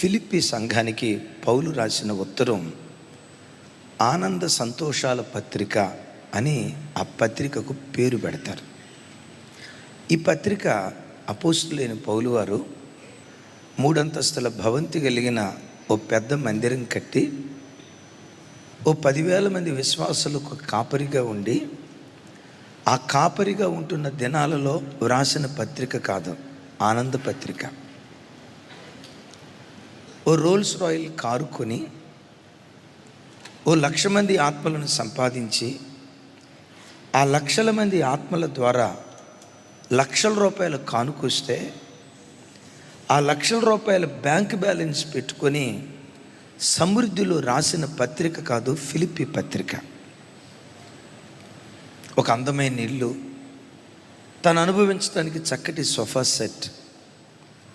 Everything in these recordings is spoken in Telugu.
ఫిలిప్పీ సంఘానికి పౌలు రాసిన ఉత్తరం ఆనంద సంతోషాల పత్రిక అని ఆ పత్రికకు పేరు పెడతారు. ఈ పత్రిక అపోస్తులైన పౌలు వారు 3 అంతస్తుల భవంతి కలిగిన ఓ పెద్ద మందిరం కట్టి ఓ 10,000 మంది విశ్వాసులకు కాపరిగా ఉండి ఆ కాపరిగా ఉంటున్న దినాలలో వ్రాసిన పత్రిక కాదు, ఆనంద పత్రిక. ఓ రోల్స్ రాయల్ కారు కొని ఓ 1,00,000 మంది ఆత్మలను సంపాదించి ఆ 1,00,000 మంది ఆత్మల ద్వారా ₹1,00,000 కానుకొస్తే ఆ ₹1,00,000 బ్యాంక్ బ్యాలెన్స్ పెట్టుకొని సమృద్ధిలో రాసిన పత్రిక కాదు ఫిలిప్పీ పత్రిక. ఒక అందమైన ఇల్లు, తను అనుభవించడానికి చక్కటి సోఫా సెట్,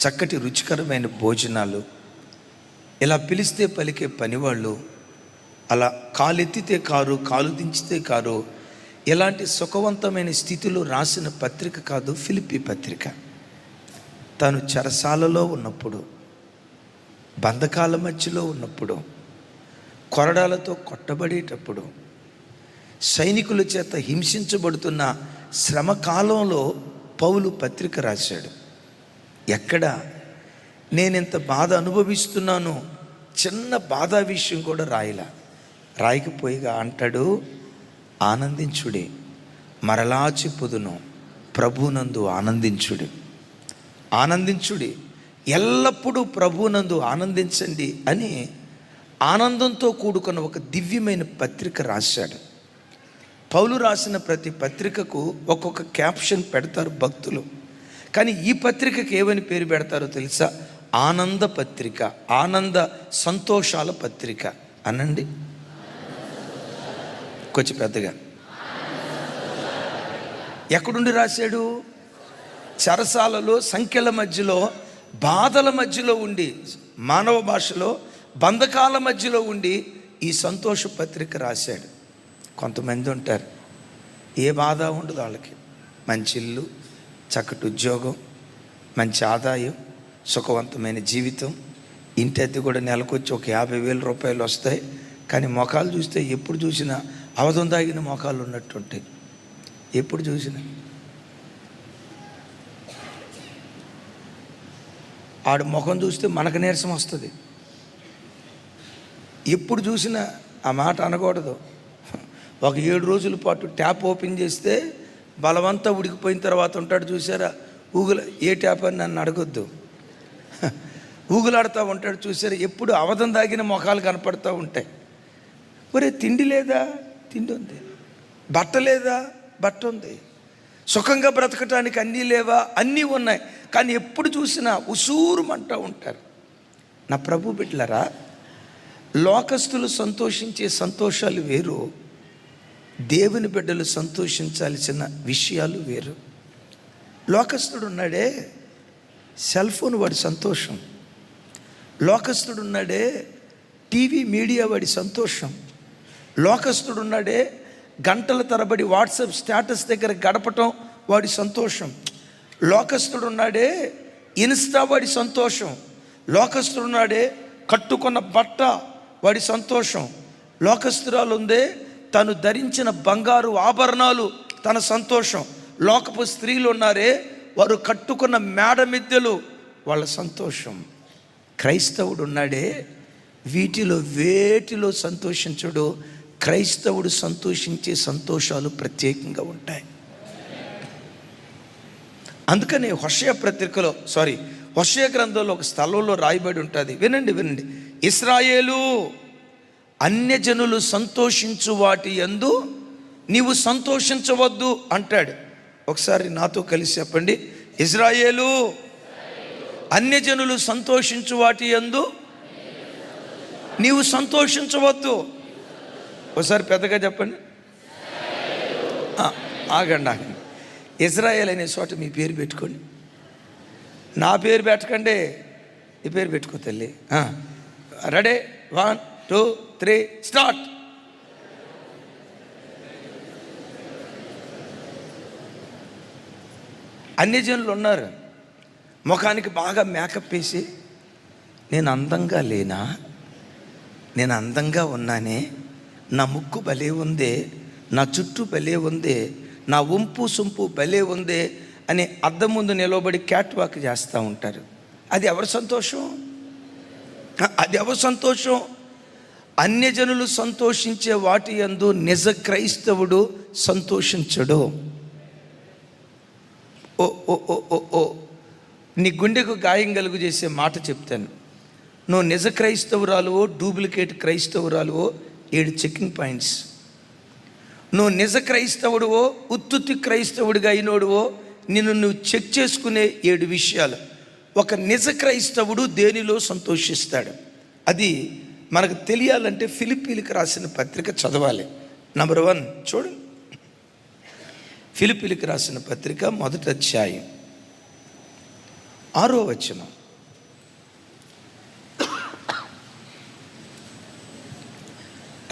చక్కటి రుచికరమైన భోజనాలు, ఇలా పిలిస్తే పలికే పనివాళ్ళు, అలా కాలెత్తితే కారు, కాలు దించితే కారు, ఇలాంటి సుఖవంతమైన స్థితిలో రాసిన పత్రిక కాదు ఫిలిప్పీ పత్రిక. తాను చెరసాలలో ఉన్నప్పుడు, బంధకాల మధ్యలో ఉన్నప్పుడు, కొరడాలతో కొట్టబడేటప్పుడు, సైనికుల చేత హింసించబడుతున్న శ్రమ కాలంలో పౌలు పత్రిక రాశాడు. ఎక్కడ నేనింత బాధ అనుభవిస్తున్నాను, చిన్న బాధ విషయం కూడా రాయకపోయిగా అంటాడు, ఆనందించుడి, మరలా చెప్పుదును, ప్రభునందు ఆనందించుడి, ఆనందించుడి, ఎల్లప్పుడూ ప్రభునందు ఆనందించండి అని ఆనందంతో కూడుకున్న ఒక దివ్యమైన పత్రిక రాశాడు. పౌలు రాసిన ప్రతి పత్రికకు ఒక్కొక్క క్యాప్షన్ పెడతారు భక్తులు. కానీ ఈ పత్రికకి ఏమని పేరు పెడతారో తెలుసా? ఆనంద పత్రిక, ఆనంద సంతోషాల పత్రిక అనండి కొంచెం పెద్దగా. ఎక్కడుండి రాశాడు? చెరసాలలో, సంఖ్యల మధ్యలో, బాధల మధ్యలో ఉండి, మానవ భాషలో బంధకాల మధ్యలో ఉండి ఈ సంతోష పత్రిక రాశాడు. కొంతమంది ఉంటారు, ఏ బాధ ఉండదు వాళ్ళకి, మంచి ఇల్లు, చక్కటి ఉద్యోగం, మంచి ఆదాయం, సుఖవంతమైన జీవితం, ఇంటి అద్దె కూడా నెలకొచ్చి ఒక ₹50,000 వస్తాయి. కానీ మొఖాలు చూస్తే ఎప్పుడు చూసినా అవధం దాగిన మొఖాలు ఉన్నట్టుంటాయి. ఎప్పుడు చూసినా ఆడు ముఖం చూస్తే మనకు నీరసం వస్తుంది. ఎప్పుడు చూసినా ఆ మాట అనకూడదు. ఒక 7 రోజుల పాటు ట్యాప్ ఓపెన్ చేస్తే బలవంతా ఉడికిపోయిన తర్వాత ఉంటాడు చూసారా, ఏ ట్యాప్ అని నన్ను అడగొద్దు, ఊగులాడుతూ ఉంటాడు చూసారా. ఎప్పుడు అవధం దాగిన ముఖాలు కనపడుతూ ఉంటాయి. ఒరే, తిండి లేదా? తిండి ఉంది. బట్ట లేదా? బట్ట ఉంది. సుఖంగా బ్రతకటానికి అన్నీ లేవా? అన్నీ ఉన్నాయి. కానీ ఎప్పుడు చూసినా ఉసూరుమంటూ ఉంటారు. నా ప్రభు బిడ్డలారా, లోకస్తులు సంతోషించే సంతోషాలు వేరు, దేవుని బిడ్డలు సంతోషించాల్సిన విషయాలు వేరు. లోకస్తుడు ఉన్నాడే సెల్ ఫోన్, వాడి సంతోషం. లోకస్తుడు ఉన్నాడే టీవీ మీడియా, వాడి సంతోషం. లోకస్తుడు ఉన్నాడే గంటల తరబడి వాట్సాప్ స్టేటస్ దగ్గర గడపటం, వాడి సంతోషం. లోకస్తుడు ఉన్నాడే ఇన్స్టా, వాడి సంతోషం. లోకస్తుడు ఉన్నాడే కట్టుకున్న బట్ట, వాడి సంతోషం. లోకస్తురాలు ఉందే తను ధరించిన బంగారు ఆభరణాలు, తన సంతోషం. లోకపు స్త్రీలు ఉన్నారే వారు కట్టుకున్న మేడ మిద్దెలు, వాళ్ళ సంతోషం. క్రైస్తవుడు ఉన్నాడే వీటిలో వేటిలో సంతోషించడు. క్రైస్తవుడు సంతోషించే సంతోషాలు ప్రత్యేకంగా ఉంటాయి. అందుకని హోషేయ గ్రంథంలో ఒక స్థలంలో రాయబడి ఉంటుంది, వినండి. ఇశ్రాయేలు, అన్యజనులు సంతోషించు వాటి యందు నీవు సంతోషించవద్దు అంటాడు. ఒకసారి నాతో కలిసి చెప్పండి, ఇశ్రాయేలు, అన్యజనులు సంతోషించు వాటి యందు నీవు సంతోషించవద్దు. ఒకసారి పెద్దగా చెప్పండి. ఆగండి. ఇజ్రాయేల్ అనే చోట మీ పేరు పెట్టుకోండి. నా పేరు పెట్టకండి, ఈ పేరు పెట్టుకో తల్లి. Ready, 1 2 3 start. అన్యజనులు ఉన్నారు, ముఖానికి బాగా మేకప్ వేసి నేను అందంగా లేనా? నేను అందంగా ఉన్నానే, నా ముక్కు భలే ఉందే, నా చుట్టూ భలే ఉందే, నా వంపు సొంపు భలే ఉందే అని అద్దం ముందు నిలబడి క్యాట్ వాక్ చేస్తూ ఉంటారు. అది ఎవరి సంతోషం? అది ఎవరి సంతోషం? అన్యజనులు సంతోషించే వాటి యందు నిజ క్రైస్తవుడు సంతోషించడు. ఓ ఓ ఓ ఓ ఓ నీ గుండెకు గాయం కలుగు చేసే మాట చెప్తాను. నువ్వు నిజ క్రైస్తవురాలువో డూప్లికేట్ క్రైస్తవురాలువో 7 చెకింగ్ పాయింట్స్. నువ్వు నిజ క్రైస్తవుడువో ఉత్తుత్తి క్రైస్తవుడిగా అయినోడువో నిన్ను నువ్వు చెక్ చేసుకునే 7 విషయాలు. ఒక నిజ క్రైస్తవుడు దేనిలో సంతోషిస్తాడు, అది మనకు తెలియాలంటే ఫిలిప్పీలకు రాసిన పత్రిక చదవాలి. నంబర్ 1 చూడు, ఫిలిప్పీలకు రాసిన పత్రిక 1వ అధ్యాయం 6వ వచనం.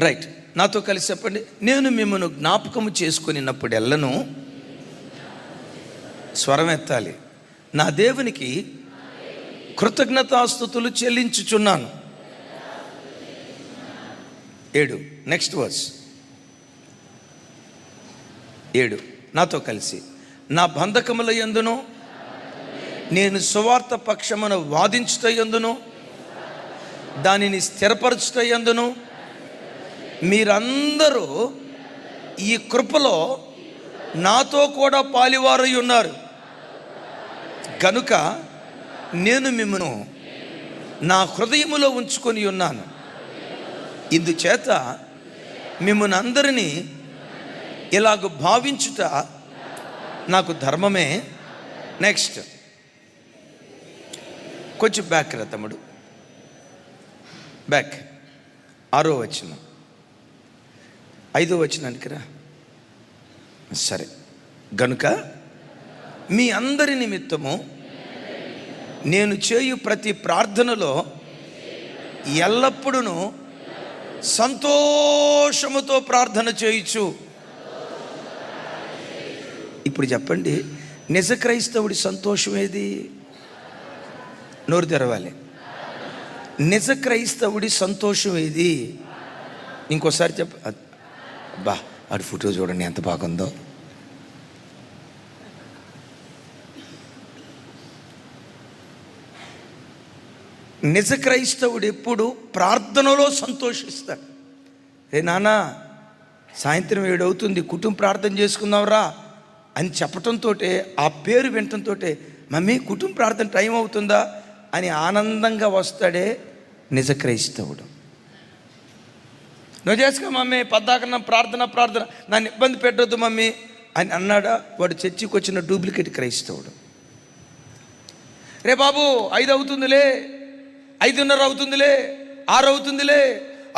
రైట్, నాతో కలిసి చెప్పండి. నేను మిమ్మల్ని జ్ఞాపకము చేసుకున్నప్పుడెల్లను, స్వరం ఎత్తాలి, నా దేవునికి కృతజ్ఞతాస్తుతులు చెల్లించుచున్నాను. 7 నెక్స్ట్ వర్స్ 7 నాతో కలిసి, నా బంధకముల యందును నేను సువార్త పక్షమున వాదించుట యందును దానిని స్థిరపరచుట యందును మీరందరూ ఈ కృపలో నాతో కూడా పాలివారై ఉన్నారు గనుక నేను మిమ్మను నా హృదయములో ఉంచుకొని ఉన్నాను. ఇందుచేత మిమ్మల్ని అందరినీ ఇలాగ భావించుట నాకు ధర్మమే. నెక్స్ట్ కొంచెం బ్యాక్ రా తమ్ముడు, బ్యాక్ 6వ వచనం 5వ వచనానికి రా. సరే, గనుక మీ అందరి నిమిత్తము నేను చేయు ప్రతి ప్రార్థనలో ఎల్లప్పుడూ సంతోషముతో ప్రార్థన చేయుచు. ఇప్పుడు చెప్పండి, నిజ క్రైస్తవుడి సంతోషం ఏది? నోరు తెరవాలి. నిజ క్రైస్తవుడి సంతోషం ఏది? ఇంకోసారి చెప్ప. బా, ఆడి ఫోటో చూడండి ఎంత బాగుందో. నిజ క్రైస్తవుడు ఎప్పుడు ప్రార్థనలో సంతోషిస్తాడు. రే నాన్న, సాయంత్రం 7 అవుతుంది, కుటుంబ ప్రార్థన చేసుకుందాంరా అని చెప్పటంతో, ఆ పేరు వినటంతో, మమ్మీ కుటుంబ ప్రార్థన టైం అవుతుందా అని ఆనందంగా వస్తాడే నిజ క్రైస్తవుడు. నువ్వు చేసుకో మమ్మీ, పద్దాకన్నా ప్రార్థన నన్ను ఇబ్బంది పెట్టొద్దు మమ్మీ అని అన్నాడా, వాడు చర్చికి వచ్చిన డూప్లికేట్ క్రైస్తవుడు. రే బాబు 5 అవుతుందిలే, 5:30 అవుతుందిలే, 6 అవుతుందిలే,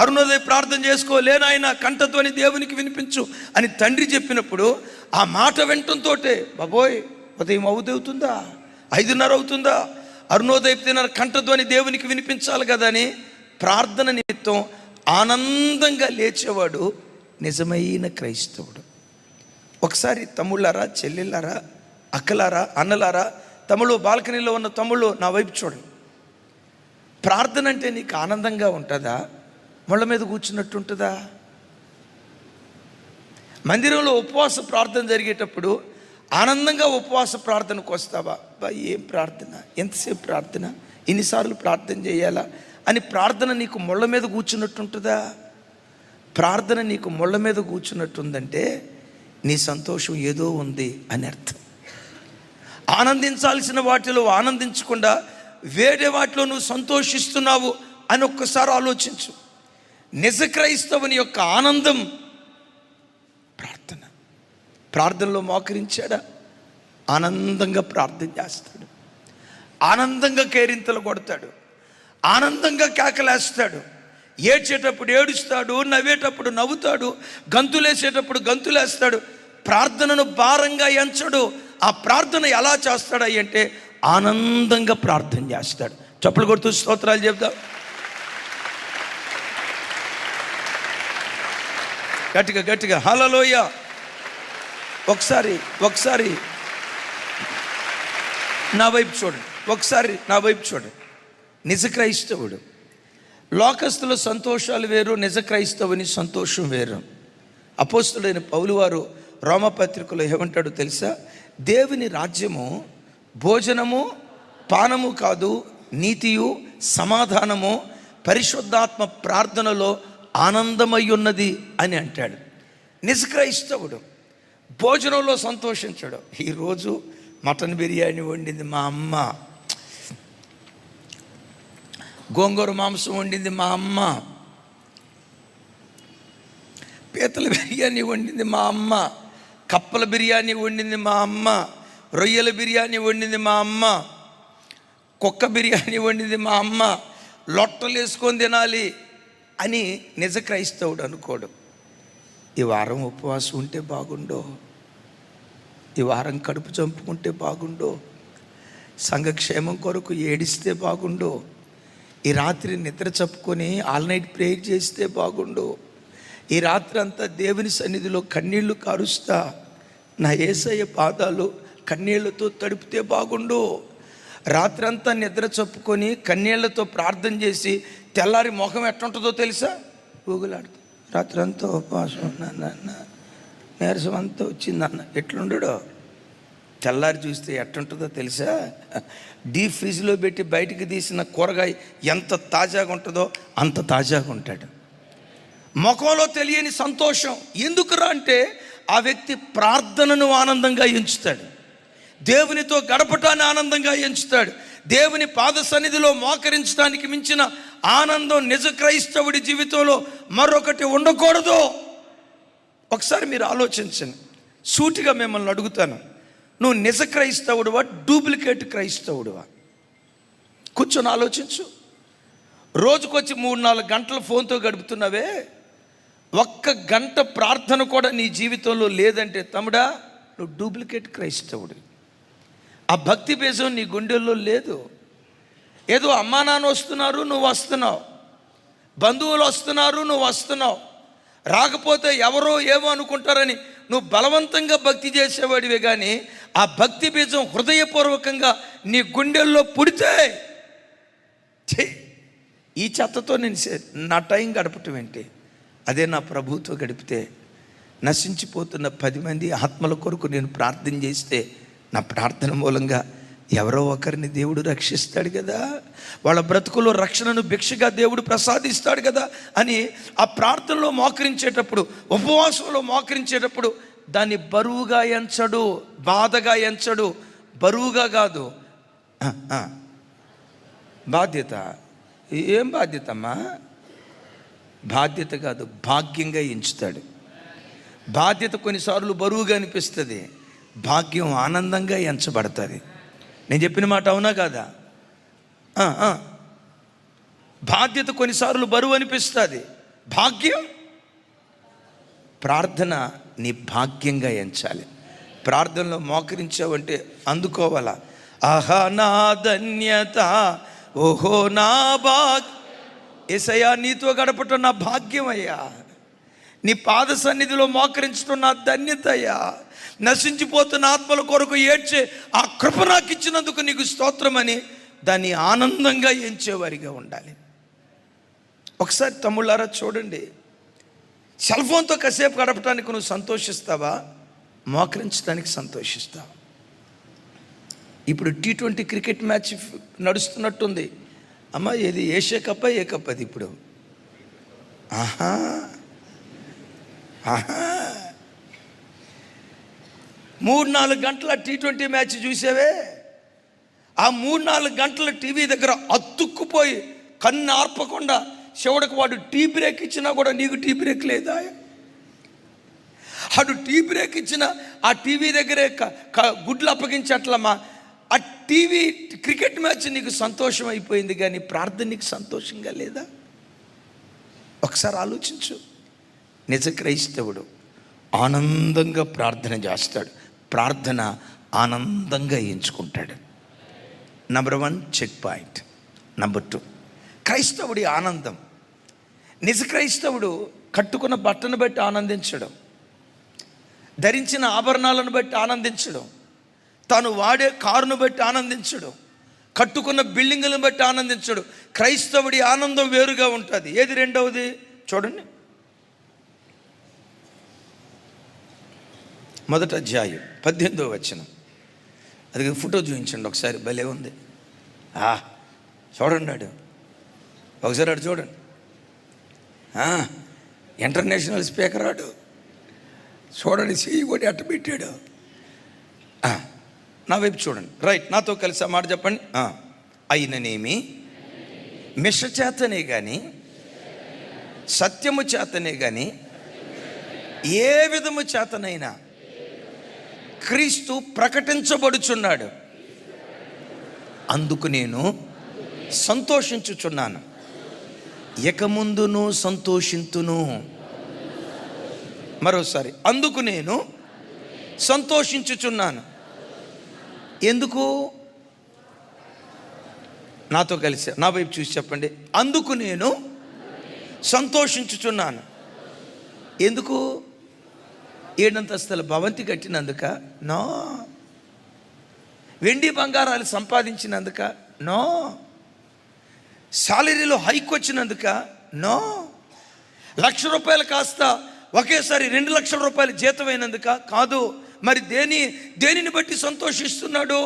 అరుణోదయ ప్రార్థన చేసుకోలే నాయన, కంఠధ్వని దేవునికి వినిపించు అని తండ్రి చెప్పినప్పుడు ఆ మాట వినటంతో, బాబోయ్ ఉదయం అవుతుందా, 5:30 అవుతుందా, అరుణోదయ కంఠధ్వని దేవునికి వినిపించాలి కదా అని ప్రార్థన నిమిత్తం ఆనందంగా లేచేవాడు నిజమైన క్రైస్తవుడు. ఒకసారి తమ్ముళ్ళారా, చెల్లెళ్ళారా, అక్కలారా, అన్నలారా, తమ్ముళ్ళు, బాల్కనీలో ఉన్న తమ్ముళ్ళు నా వైపు చూడండి. ప్రార్థన అంటే నీకు ఆనందంగా ఉంటుందా, ముళ్ళ మీద కూర్చున్నట్టు ఉంటుందా? మందిరంలో ఉపవాస ప్రార్థన జరిగేటప్పుడు ఆనందంగా ఉపవాస ప్రార్థనకు వస్తావా? బా ఏం ప్రార్థన, ఎంతసేపు ప్రార్థన, ఇన్నిసార్లు ప్రార్థన చేయాలా అని ప్రార్థన నీకు ముళ్ళ మీద కూర్చున్నట్టు ఉంటుందా? ప్రార్థన నీకు ముళ్ళ మీద కూర్చున్నట్టుందంటే నీ సంతోషం ఏదో ఉంది అని అర్థం. ఆనందించాల్సిన వాటిలో ఆనందించకుండా వేరే వాటిలో నువ్వు సంతోషిస్తున్నావు అని ఒక్కసారి ఆలోచించు. నిజ క్రైస్తవుని యొక్క ఆనందం ప్రార్థన. ప్రార్థనలో మోకరించాడా, ఆనందంగా ప్రార్థన చేస్తాడు, ఆనందంగా కేరింతలు కొడతాడు, ఆనందంగా కేకలేస్తాడు, ఏడ్చేటప్పుడు ఏడుస్తాడు, నవ్వేటప్పుడు నవ్వుతాడు, గంతులేసేటప్పుడు గంతులేస్తాడు. ప్రార్థనను భారంగా ఎంచడు. ఆ ప్రార్థన ఎలా చేస్తాడు అంటే ఆనందంగా ప్రార్థన చేస్తాడు. చప్పలు కొడుతూ స్తోత్రాలు చెప్తాం. గట్టిగా గట్టిగా హల్లెలూయా. ఒకసారి నా వైపు చూడండి, ఒకసారి నా వైపు చూడండి. నిజ క్రైస్తవుడు. లోకస్తుల సంతోషాలు వేరు, నిజ క్రైస్తవుని సంతోషం వేరు. అపోస్తులైన పౌలు వారు రోమపత్రికలో ఏమంటాడో తెలుసా? దేవుని రాజ్యము భోజనము పానము కాదు, నీతియు సమాధానము పరిశుద్ధాత్మ ప్రార్థనలో ఆనందమై ఉన్నది అని అంటాడు. నిజ క్రైస్తవుడు భోజనంలో సంతోషించడు. ఈరోజు మటన్ బిర్యానీ వండింది మా అమ్మ, గోంగూర మాంసం వండింది మా అమ్మ, పీతల బిర్యానీ వండింది మా అమ్మ, కప్పల బిర్యానీ వండింది మా అమ్మ, రొయ్యల బిర్యానీ వండింది మా అమ్మ, కుక్క బిర్యానీ వండింది మా అమ్మ, లొట్టలు వేసుకొని తినాలి అని నిజ క్రైస్తవుడు అనుకోడు. ఈ వారం ఉపవాసం ఉంటే బాగుండో, ఈ వారం కడుపు చంపుకుంటే బాగుండో, సంఘక్షేమం కొరకు ఏడిస్తే బాగుండో, ఈ రాత్రి నిద్ర చెప్పుకొని ఆల్ నైట్ ప్రేయర్ చేస్తే బాగుండు, ఈ రాత్రి అంతా దేవుని సన్నిధిలో కన్నీళ్లు కారుస్తా నా యేసయ్య పాదాలు కన్నీళ్లతో తడిపితే బాగుండు. రాత్రి అంతా నిద్ర చెప్పుకొని కన్నీళ్లతో ప్రార్థన చేసి తెల్లారి మొహం ఎట్లుంటుందో తెలుసా? ఊగులాడుతుంది. రాత్రి అంతా ఉపవాసం ఉన్నాన్న, నీరసం అంతా వచ్చిందన్న, ఎట్లుండడో తెల్లారి చూస్తే ఎట్లుంటుందో తెలుసా? డీప్ ఫ్రిడ్జ్లో పెట్టి బయటికి తీసిన కూరగాయ ఎంత తాజాగా ఉంటుందో అంత తాజాగా ఉంటాడు. ముఖంలో తెలియని సంతోషం ఎందుకురా అంటే ఆ వ్యక్తి ప్రార్థనను ఆనందంగా ఎంచుతాడు, దేవునితో గడపటాన్ని ఆనందంగా ఎంచుతాడు. దేవుని పాద సన్నిధిలో మోకరించడానికి మించిన ఆనందం నిజ క్రైస్తవుడి జీవితంలో మరొకటి ఉండకూడదు. ఒకసారి మీరు ఆలోచించండి. సూటిగా మిమ్మల్ని అడుగుతాను, నువ్వు నిజ క్రైస్తవుడువా, డూప్లికేట్ క్రైస్తవుడువా? కూర్చొని ఆలోచించు. రోజుకొచ్చి 3-4 గంటలు ఫోన్తో గడుపుతున్నావే, 1 గంట ప్రార్థన కూడా నీ జీవితంలో లేదంటే తమ్ముడా నువ్వు డూప్లికేట్ క్రైస్తవుడు. ఆ భక్తి బేజం నీ గుండెల్లో లేదు. ఏదో అమ్మా నాన్న వస్తున్నారు, నువ్వు వస్తున్నావు, బంధువులు వస్తున్నారు, నువ్వు వస్తున్నావు, రాకపోతే ఎవరో ఏమో అనుకుంటారని నువ్వు బలవంతంగా భక్తి చేసేవాడివే. కానీ ఆ భక్తి బీజం హృదయపూర్వకంగా నీ గుండెల్లో పుడితే ఈ చెత్తతో నేను నా టైం గడపటం ఏంటి? అదే నా ప్రభుతో గడిపితే నశించిపోతున్న 10 మంది ఆత్మల కొరకు నేను ప్రార్థన చేస్తే నా ప్రార్థన మూలంగా ఎవరో ఒకరిని దేవుడు రక్షిస్తాడు కదా, వాళ్ళ బ్రతుకులో రక్షణను భిక్షగా దేవుడు ప్రసాదిస్తాడు కదా అని ఆ ప్రార్థనలో మోకరించేటప్పుడు, ఉపవాసంలో మోకరించేటప్పుడు దాన్ని బరువుగా ఎంచడు, బాధగా ఎంచడు. బరువుగా కాదు, బాధ్యత. ఏం బాధ్యత అమ్మా? బాధ్యత కాదు, భాగ్యంగా ఎంచుతాడు. బాధ్యత కొన్నిసార్లు బరువుగా అనిపిస్తుంది, భాగ్యం ఆనందంగా ఎంచబడుతుంది. నేను చెప్పిన మాట అవునా కాదా? బాధ్యత కొన్నిసార్లు బరువు అనిపిస్తుంది, భాగ్యం, ప్రార్థన నీ భాగ్యంగా ఎంచాలి. ప్రార్థనలో మోకరించావంటే అందుకోవాలా. ఆహా నా ధన్యత, ఓహో నా యేసయ్యా నీతో గడపటం నా భాగ్యం అయ్యా, నీ పాద సన్నిధిలో మోకరించడం నా ధన్యత అయ్యా, నశించిపోతున్న ఆత్మల కొరకు ఏడ్చే ఆ కృప నాకు ఇచ్చినందుకు నీకు స్తోత్రమని దాన్ని ఆనందంగా ఎంచేవారిగా ఉండాలి. ఒకసారి తమ్ముళ్ళారా చూడండి, సెల్ ఫోన్తో కాసేపు గడపడానికి నువ్వు సంతోషిస్తావా, మోకరించడానికి సంతోషిస్తావా? ఇప్పుడు T20 క్రికెట్ మ్యాచ్ నడుస్తున్నట్టుంది. అమ్మ ఏది ఏషియా కప్, ఏ కప్ అది ఇప్పుడు? 3-4 గంటల T20 మ్యాచ్ చూసావే, ఆ 3-4 గంటల టీవీ దగ్గర అతుక్కుపోయి కన్ను ఆర్పకుండా చివరికి వాడు టీ బ్రేక్ ఇచ్చినా కూడా నీకు టీ బ్రేక్ లేదా? వాడు టీ బ్రేక్ ఇచ్చిన ఆ టీవీ దగ్గరే గుడ్లు అప్పగించట్లమ్మా. ఆ టీవీ క్రికెట్ మ్యాచ్ నీకు సంతోషం అయిపోయింది, కానీ ప్రార్థన నీకు సంతోషంగా లేదా? ఒకసారి ఆలోచించు. నిజ క్రైస్తవుడు ఆనందంగా ప్రార్థన చేస్తాడు, ప్రార్థన ఆనందంగా ఎంచుకుంటాడు. Number 1 check point. నెంబర్ 2 క్రైస్తవుడి ఆనందం. నిజ క్రైస్తవుడు కట్టుకున్న బట్టను బట్టి ఆనందించడం, ధరించిన ఆభరణాలను బట్టి ఆనందించడం, తాను వాడే కారును బట్టి ఆనందించడం, కట్టుకున్న బిల్డింగులను బట్టి ఆనందించడు. క్రైస్తవుడి ఆనందం వేరుగా ఉంటుంది. ఏది రెండవది చూడండి, 1వ అధ్యాయం 18వ వచనం. అది ఫోటో చూపించండి ఒకసారి, భలే ఉంది. చూడండి ఆడు ఒకసారి, ఆడు చూడండి. ఇంటర్నేషనల్ స్పీకర్ ఆడు. చూడండి, చెయ్యి కూడా అట్ట పెట్టాడు. నా వైపు చూడండి. రైట్, నాతో కలిసి ఆ మాట చెప్పండి. అయిననేమి మిష చేతనే కానీ సత్యము చేతనే కానీ ఏ విధము చేతనైనా క్రీస్తు ప్రకటించబడుచున్నాడు. అందుకు నేను సంతోషించుచున్నాను, ఇక ముందును సంతోషింతును. మరోసారి, అందుకు నేను సంతోషించుచున్నాను. ఎందుకు? నాతో కలిసి నా వైపు చూసి చెప్పండి. అందుకు నేను సంతోషించుచున్నాను. ఎందుకు? 7 అంతస్తుల భవంతి కట్టినందుక? నో. వెండి బంగారాలు సంపాదించినందుక? నో. సాలరీలో హైక్ వచ్చినందుక? నో. ₹1,00,000 కాస్త ఒకేసారి 2,00,000 రూపాయలు జీతమైనందుక? కాదు. మరి దేనిని బట్టి సంతోషిస్తున్నాడు?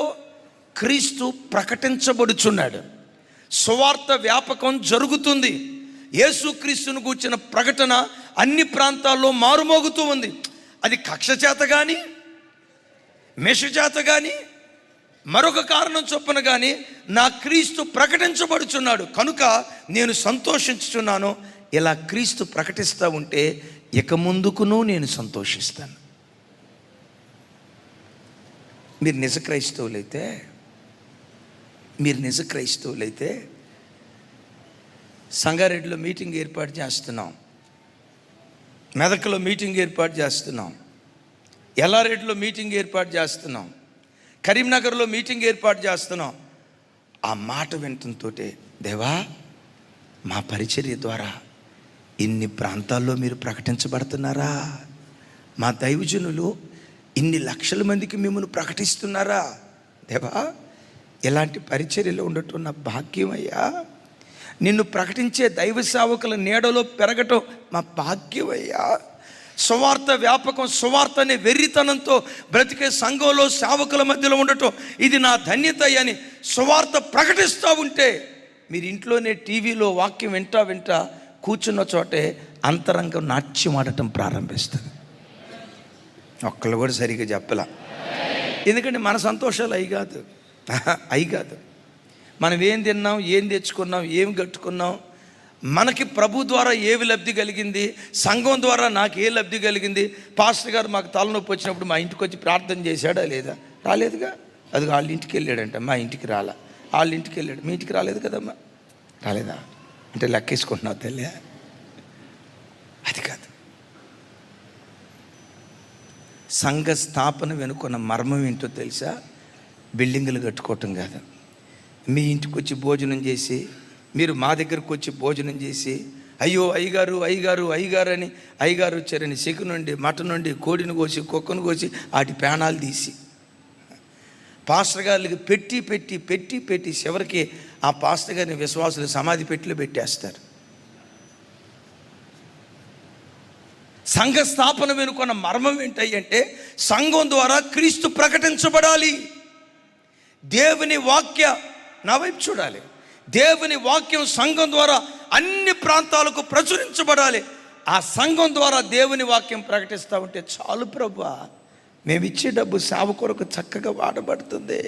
క్రీస్తు ప్రకటించబడుచున్నాడు. సువార్త వ్యాపకం జరుగుతుంది. యేసుక్రీస్తును గూర్చిన ప్రకటన అన్ని ప్రాంతాల్లో మారుమోగుతూ ఉంది. అది కక్ష చేత కానీ, మెష చేత కానీ, మరొక కారణం చొప్పున కానీ నా క్రీస్తు ప్రకటించబడుచున్నాడు కనుక నేను సంతోషించుచున్నాను. ఇలా క్రీస్తు ప్రకటిస్తూ ఉంటే ఇక ముందుకును నేను సంతోషిస్తాను. మీరు నిజ క్రైస్తవులైతే సంగారెడ్డిలో మీటింగ్ ఏర్పాటు చేస్తున్నాం, మెదక్లో మీటింగ్ ఏర్పాటు చేస్తున్నాం, ఎల్లారెడ్డిలో మీటింగ్ ఏర్పాటు చేస్తున్నాం, కరీంనగర్లో మీటింగ్ ఏర్పాటు చేస్తున్నాం. ఆ మాట వింటంతో దేవా, మా పరిచర్య ద్వారా ఇన్ని ప్రాంతాల్లో మీరు ప్రకటించబడుతున్నారా? మా దైవజనులు ఇన్ని లక్షల మందికి మిమ్మల్ని ప్రకటిస్తున్నారా? దేవా, ఇలాంటి పరిచర్యలో ఉండటం నా భాగ్యమయ్యా. నిన్ను ప్రకటించే దైవ సేవకుల నీడలో పెరగటం మా భాగ్యమయ్యా. సువార్త వ్యాపకం, సువార్త అనే వెర్రితనంతో బ్రతికే సంఘంలో సేవకుల మధ్యలో ఉండటం ఇది నా ధన్యత అని సువార్త ప్రకటిస్తూ ఉంటే మీరు ఇంట్లోనే టీవీలో వాక్యం వింటా కూర్చున్న చోటే అంతరంగం నాట్యం ఆడటం ప్రారంభిస్తుంది. ఒక్కళ్ళు కూడా సరిగ్గా చెప్పలా. ఎందుకంటే మన సంతోషాలు అయి కాదు. మనం ఏం తిన్నాం, ఏం తెచ్చుకున్నాం, ఏం కట్టుకున్నాం, మనకి ప్రభు ద్వారా ఏవి లబ్ధి కలిగింది, సంఘం ద్వారా నాకు ఏ లబ్ధి కలిగింది. పాస్టర్ గారు మాకు తలనొప్పి వచ్చినప్పుడు మా ఇంటికి వచ్చి ప్రార్థన చేశాడా లేదా? రాలేదుగా. అది వాళ్ళ ఇంటికి వెళ్ళాడంట, మా ఇంటికి రాలా. వాళ్ళ ఇంటికి వెళ్ళాడు, మీ ఇంటికి రాలేదు కదమ్మా. రాలేదా అంటే లెక్కేసుకుంటున్నావు తల్లి. అది కాదు. సంఘ స్థాపన వెనుకున్న మర్మం ఏంటో తెలుసా? బిల్డింగులు కట్టుకోవటం కాదు. మీ ఇంటికి వచ్చి భోజనం చేసి, మీరు మా దగ్గరకు వచ్చి భోజనం చేసి, అయ్యో అయ్యగారు అని అయ్యగారు వచ్చారని చికెన్ నుండి, మటన్ నుండి, కోడిని కోసి, కుక్కను కోసి వాటి ప్రాణాలు తీసి పాస్టర్ గారికి పెట్టి చివరికి ఆ పాస్టర్ గారిని విశ్వాసులు సమాధి పెట్టిలో పెట్టేస్తారు. సంఘ స్థాపన వెనుకున్న మర్మం ఏంటంటే సంఘం ద్వారా క్రీస్తు ప్రకటించబడాలి. దేవుని వాక్య నా వైపు చూడాలి. దేవుని వాక్యం సంఘం ద్వారా అన్ని ప్రాంతాలకు ప్రచురించబడాలి. ఆ సంఘం ద్వారా దేవుని వాక్యం ప్రకటిస్తూ ఉంటే చాలు ప్రభువా, మేము ఇచ్చే డబ్బు సేవ కొరకు చక్కగా వాడబడుతుంది,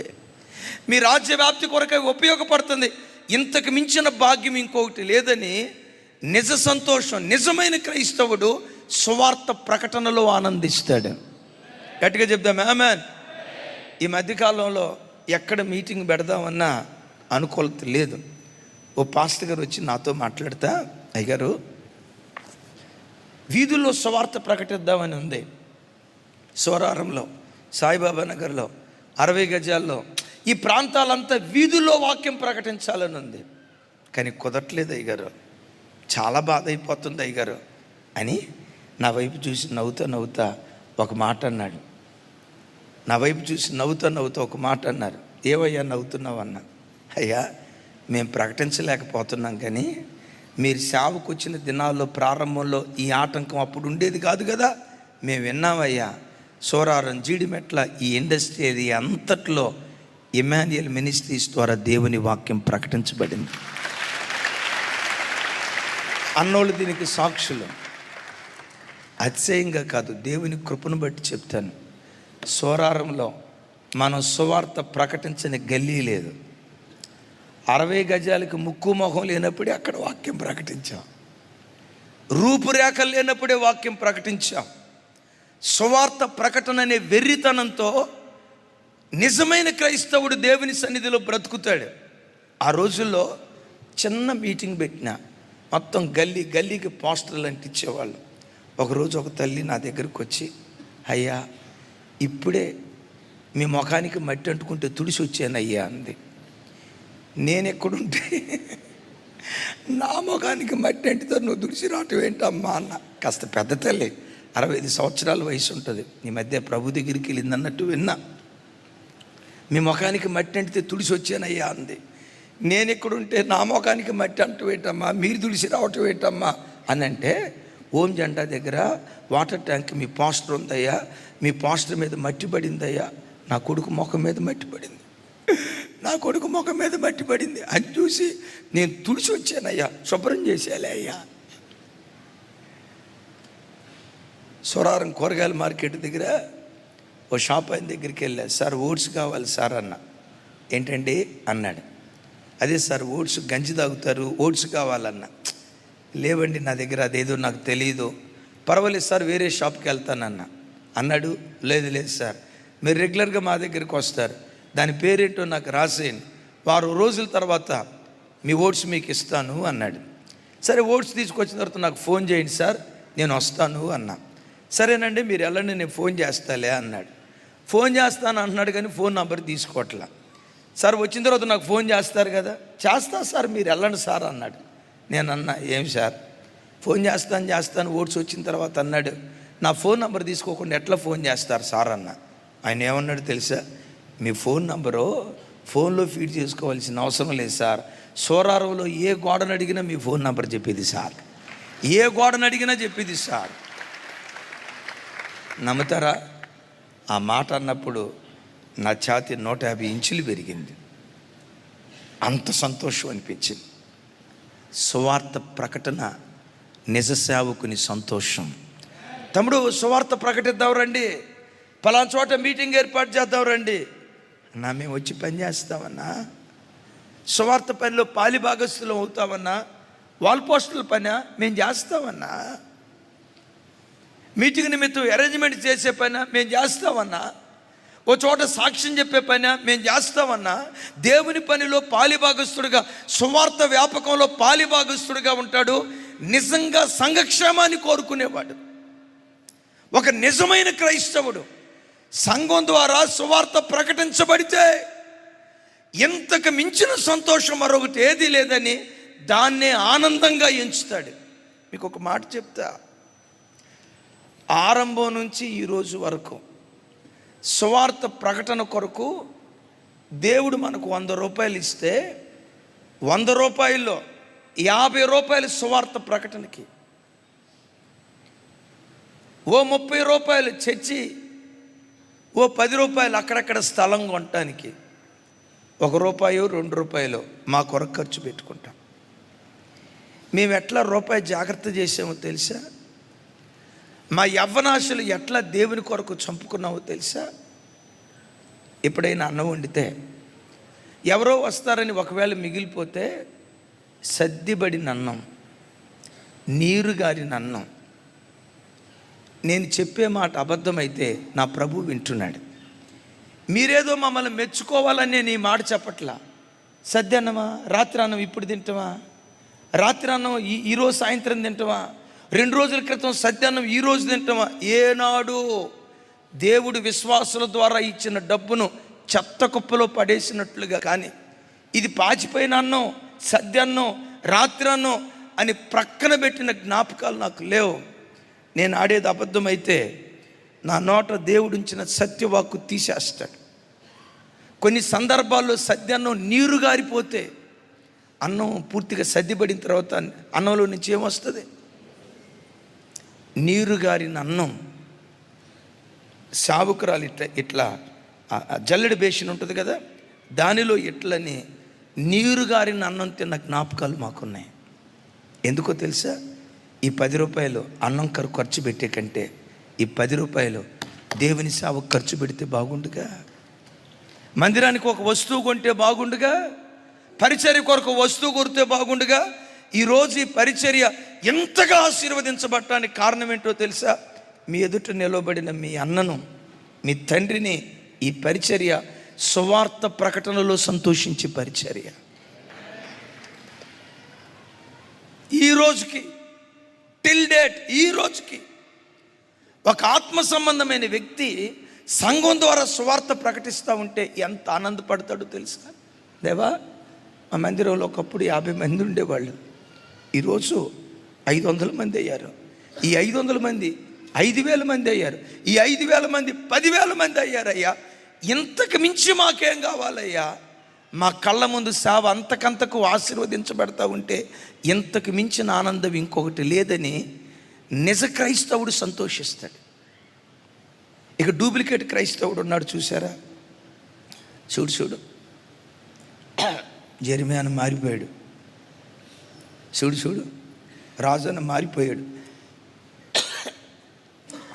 మీ రాజ్య వ్యాప్తి కొరకై ఉపయోగపడుతుంది. ఇంతకు మించిన భాగ్యం ఇంకొకటి లేదని నిజ సంతోషం. నిజమైన క్రైస్తవుడు సువార్త ప్రకటనలో ఆనందిస్తాడు. గట్టిగా చెప్దాం ఆమేన్. ఈ మధ్యకాలంలో ఎక్కడ మీటింగ్ పెడదామన్నా అనుకూలత లేదు. ఓ పాస్టర్ గారు వచ్చి నాతో మాట్లాడతా, అయ్యగారు వీధుల్లో సువార్త ప్రకటిద్దామని ఉంది. సోరారంలో, సాయిబాబా నగర్లో, 60 గజాల్లో, ఈ ప్రాంతాలంతా వీధుల్లో వాక్యం ప్రకటించాలని ఉంది. కానీ కుదరట్లేదు అయ్యగారు, చాలా బాధ అయిపోతుంది అయ్యగారు అని నా వైపు చూసి నవ్వుతా ఒక మాట అన్నాడు. నా వైపు చూసి నవ్వుతా ఒక మాట అన్నారు. ఏవయ్యా నవ్వుతున్నావు అన్నా. అయ్యా మేము ప్రకటించలేకపోతున్నాం, కానీ మీరు సేవకు వచ్చిన దినాల్లో ప్రారంభంలో ఈ ఆటంకం అప్పుడు ఉండేది కాదు కదా, మేము విన్నామయ్యా. సోరారం, జీడిమెట్ల, ఈ ఇండస్ట్రీ ఏరియా అంతట్లో ఇమాన్యుయల్ మినిస్ట్రీస్ ద్వారా దేవుని వాక్యం ప్రకటించబడింది. అన్నోళ్ళు దీనికి సాక్షులు. అతిశయంగా కాదు, దేవుని కృపను బట్టి చెప్తాను. సోరారంలో మనం సువార్త ప్రకటించని గల్లీ లేదు. 60 గజాలకు ముక్కు మొహం లేనప్పుడే అక్కడ వాక్యం ప్రకటించాం. రూపురేఖలు లేనప్పుడే వాక్యం ప్రకటించాం. సువార్త ప్రకటన అనే వెర్రితనంతో నిజమైన క్రైస్తవుడు దేవుని సన్నిధిలో బ్రతుకుతాడు. ఆ రోజుల్లో చిన్న మీటింగ్ పెట్టిన మొత్తం గల్లీకి పోస్టర్లు అంటించేవాళ్ళు. ఒకరోజు ఒక తల్లి నా దగ్గరకు వచ్చి, అయ్యా ఇప్పుడే మీ ముఖానికి మట్టి అంటుకుంటే తుడిసి వచ్చాను అయ్యా అంది. నేను ఎక్కడుంటే నా ముఖానికి మట్టి అంటితో నువ్వు తుడిసి రావటం ఏంటమ్మా అన్న. కాస్త పెద్ద తల్లి, 65 సంవత్సరాల వయసు ఉంటుంది. ఈ మధ్య ప్రభు దగ్గరికి వెళ్ళింది అన్నట్టు విన్నా. మీ ముఖానికి మట్టి అంటితే తుడిసి వచ్చానయ్యా అంది. నేను ఎక్కడుంటే నా ముఖానికి మట్టి అంటూ ఏంటమ్మా, మీరు తుడిసి రావటం ఏంటమ్మా అని అంటే, ఓం జెండా దగ్గర వాటర్ ట్యాంక్ మీ పోస్టర్ ఉందయ్యా, మీ పోస్టర్ మీద మట్టి పడిందయ్యా, నా కొడుకు ముఖం మీద మట్టి పడింది, నా కొడుకు ముఖం మీద మట్టి పడింది అని చూసి నేను తుడిచి వచ్చానయ్యా, శుభ్రం చేసేయాలి అయ్యా. సోరారం కూరగాయల మార్కెట్ దగ్గర ఓ షాప్ ఆయన దగ్గరికి వెళ్ళా. సార్ ఓట్స్ కావాలి సార్ అన్న. ఏంటండి అన్నాడు. అదే సార్ ఓట్స్ గంజి తాగుతారు, ఓట్స్ కావాలన్నా. లేవండి నా దగ్గర అదేదో నాకు తెలియదు. పర్వాలేదు సార్ వేరే షాప్కి వెళ్తానన్న అన్నాడు. లేదు సార్, మీరు రెగ్యులర్గా మా దగ్గరికి వస్తారు, దాని పేరేంటో నాకు రాసేయండి, 6 రోజుల తర్వాత మీ ఓట్స్ మీకు ఇస్తాను అన్నాడు. సరే ఓట్స్ తీసుకొచ్చిన తర్వాత నాకు ఫోన్ చేయండి సార్, నేను వస్తాను అన్నా. సరేనండి మీరు వెళ్ళండి, నేను ఫోన్ చేస్తాలే అన్నాడు. ఫోన్ చేస్తాను అంటున్నాడు కానీ ఫోన్ నెంబర్ తీసుకోవట్లా. సార్ వచ్చిన తర్వాత నాకు ఫోన్ చేస్తారు కదా. చేస్తా సార్ మీరు వెళ్ళండి సార్ అన్నాడు. నేను అన్నా, ఏం సార్ ఫోన్ చేస్తాను ఓట్స్ వచ్చిన తర్వాత అన్నాడు. నా ఫోన్ నెంబర్ తీసుకోకుండా ఎట్లా ఫోన్ చేస్తారు సార్ అన్న. ఆయన ఏమన్నాడు తెలుసా, మీ ఫోన్ నెంబరు ఫోన్లో ఫీడ్ చేసుకోవాల్సిన అవసరం లేదు సార్, సోరారంలో ఏ గోడను అడిగినా మీ ఫోన్ నెంబర్ చెప్పేది సార్, ఏ గోడను అడిగినా చెప్పేది సార్. నమ్ముతారా? ఆ మాట అన్నప్పుడు నా ఛాతీ 150 ఇంచులు పెరిగింది. అంత సంతోషం అనిపించింది. సువార్త ప్రకటన నిజ సేవకుని సంతోషం. తమ్ముడు సువార్త ప్రకటిద్దాం రండి, పలానా చోట మీటింగ్ ఏర్పాటు చేద్దాం రండి అన్నా. మేము వచ్చి పని చేస్తామన్నా, సువార్త పనిలో పాలి భాగస్థులం అవుతామన్నా, వాల్ పోస్టుల పని మేము చేస్తామన్నా, మీటింగ్ నిమిత్తం అరేంజ్మెంట్ చేసే పని మేము చేస్తామన్నా, ఓ చోట సాక్ష్యం చెప్పే పని మేము చేస్తామన్నా. దేవుని పనిలో పాలిభాగస్తుడిగా, సువార్త వ్యాపకంలో పాలిభాగస్తుడిగా ఉంటాడు. నిజంగా సంఘక్షేమాన్ని కోరుకునేవాడు ఒక నిజమైన క్రైస్తవుడు. సంఘం ద్వారా సువార్త ప్రకటించబడితే ఇంతకు మించిన సంతోషం మరొకటి ఏది లేదని దాన్నే ఆనందంగా ఎంచుతాడు. మీకు ఒక మాట చెప్తా, ఆరంభం నుంచి ఈరోజు వరకు సువార్త ప్రకటన కొరకు దేవుడు మనకు 100 రూపాయలు ఇస్తే 100 రూపాయల్లో 50 రూపాయలు సువార్త ప్రకటనకి, ఓ 30 రూపాయలు చర్చి, ఓ 10 రూపాయలు అక్కడక్కడ స్థలం కొనటానికి, 1 రూపాయో 2 రూపాయలు మా కొరకు ఖర్చు పెట్టుకుంటాం. మేము ఎట్లా రూపాయి జాగ్రత్త చేసామో తెలుసా? మా యవ్వనాశలు ఎట్లా దేవుని కొరకు చంపుకున్నావో తెలుసా? ఎప్పుడైనా అన్నం వండితే ఎవరో వస్తారని ఒకవేళ మిగిలిపోతే సద్దిబడిన అన్నం, నీరు గారిన అన్నం. నేను చెప్పే మాట అబద్ధమైతే నా ప్రభు వింటున్నాడు. మీరేదో మమ్మల్ని మెచ్చుకోవాలని నేను ఈ మాట చెప్పట్లా. సద్ది అన్నమా, రాత్రి అన్నం ఇప్పుడు తింటావా, రాత్రి అన్నం ఈరోజు సాయంత్రం తింటావా, 2 రోజుల క్రితం సత్యాన్నం ఈరోజు తింటామా? ఏనాడు దేవుడు విశ్వాసుల ద్వారా ఇచ్చిన డబ్బును చెత్త కుప్పలో పడేసినట్లుగా. కానీ ఇది పాచిపోయిన అన్నం, సద్యాన్నం, రాత్రి అన్నం అని ప్రక్కన పెట్టిన జ్ఞాపకాలు నాకు లేవు. నేను ఆడేది అబద్ధమైతే నా నోట దేవుడు ఉంచిన సత్యవాక్కు తీసేస్తాడు. కొన్ని సందర్భాల్లో సద్దన్నం నీరు గారిపోతే అన్నం పూర్తిగా సద్దిపడిన తర్వాత అన్నంలో నుంచి ఏమొస్తుంది? నీరు గారిన అన్నం. సావుకురాలు ఇట్లా జల్లెడ బేషన్ ఉంటుంది కదా, దానిలో ఇట్లని నీరు గారిన అన్నం తిన్న జ్ఞాపకాలు మాకున్నాయి. ఎందుకో తెలుసా? ఈ 10 రూపాయలు అన్నం ఖర్చు పెట్టే కంటే ఈ 10 రూపాయలు దేవుని సేవకు ఖర్చు పెడితే బాగుండుగా, మందిరానికి ఒక వస్తువు కొంటే బాగుండుగా, పరిచర్య కొరకు వస్తువు కొరితే బాగుండుగా. ఈరోజు ఈ పరిచర్య ఎంతగా ఆశీర్వదించబడటానికి కారణం ఏంటో తెలుసా? మీ ఎదుట నిలబడిన మీ అన్నను, మీ తండ్రిని ఈ పరిచర్య సువార్త ప్రకటనలో సంతోషించే పరిచర్య. ఈ రోజుకి టిల్ డేట్, ఈ రోజుకి ఒక ఆత్మ సంబంధమైన వ్యక్తి సంఘం ద్వారా సువార్త ప్రకటిస్తూ ఉంటే ఎంత ఆనందపడతాడో తెలుసా? దేవా, మా మందిరంలో ఒకప్పుడు 50 మంది ఉండేవాళ్ళు, ఈరోజు 500 మంది అయ్యారు. ఈ 500 మంది 5,000 మంది అయ్యారు. ఈ 5,000 మంది 10,000 మంది అయ్యారయ్యా. ఇంతకు మించి మాకేం కావాలయ్యా? మా కళ్ళ ముందు సేవ అంతకంతకు ఆశీర్వదించబడతా ఉంటే ఇంతకు మించిన ఆనందం ఇంకొకటి లేదని నిజ క్రైస్తవుడు సంతోషిస్తాడు. ఇక డూప్లికేట్ క్రైస్తవుడు ఉన్నాడు, చూసారా? చూడు జెరమియా మారిపోయాడు. చూడు రాజన్న మారిపోయాడు.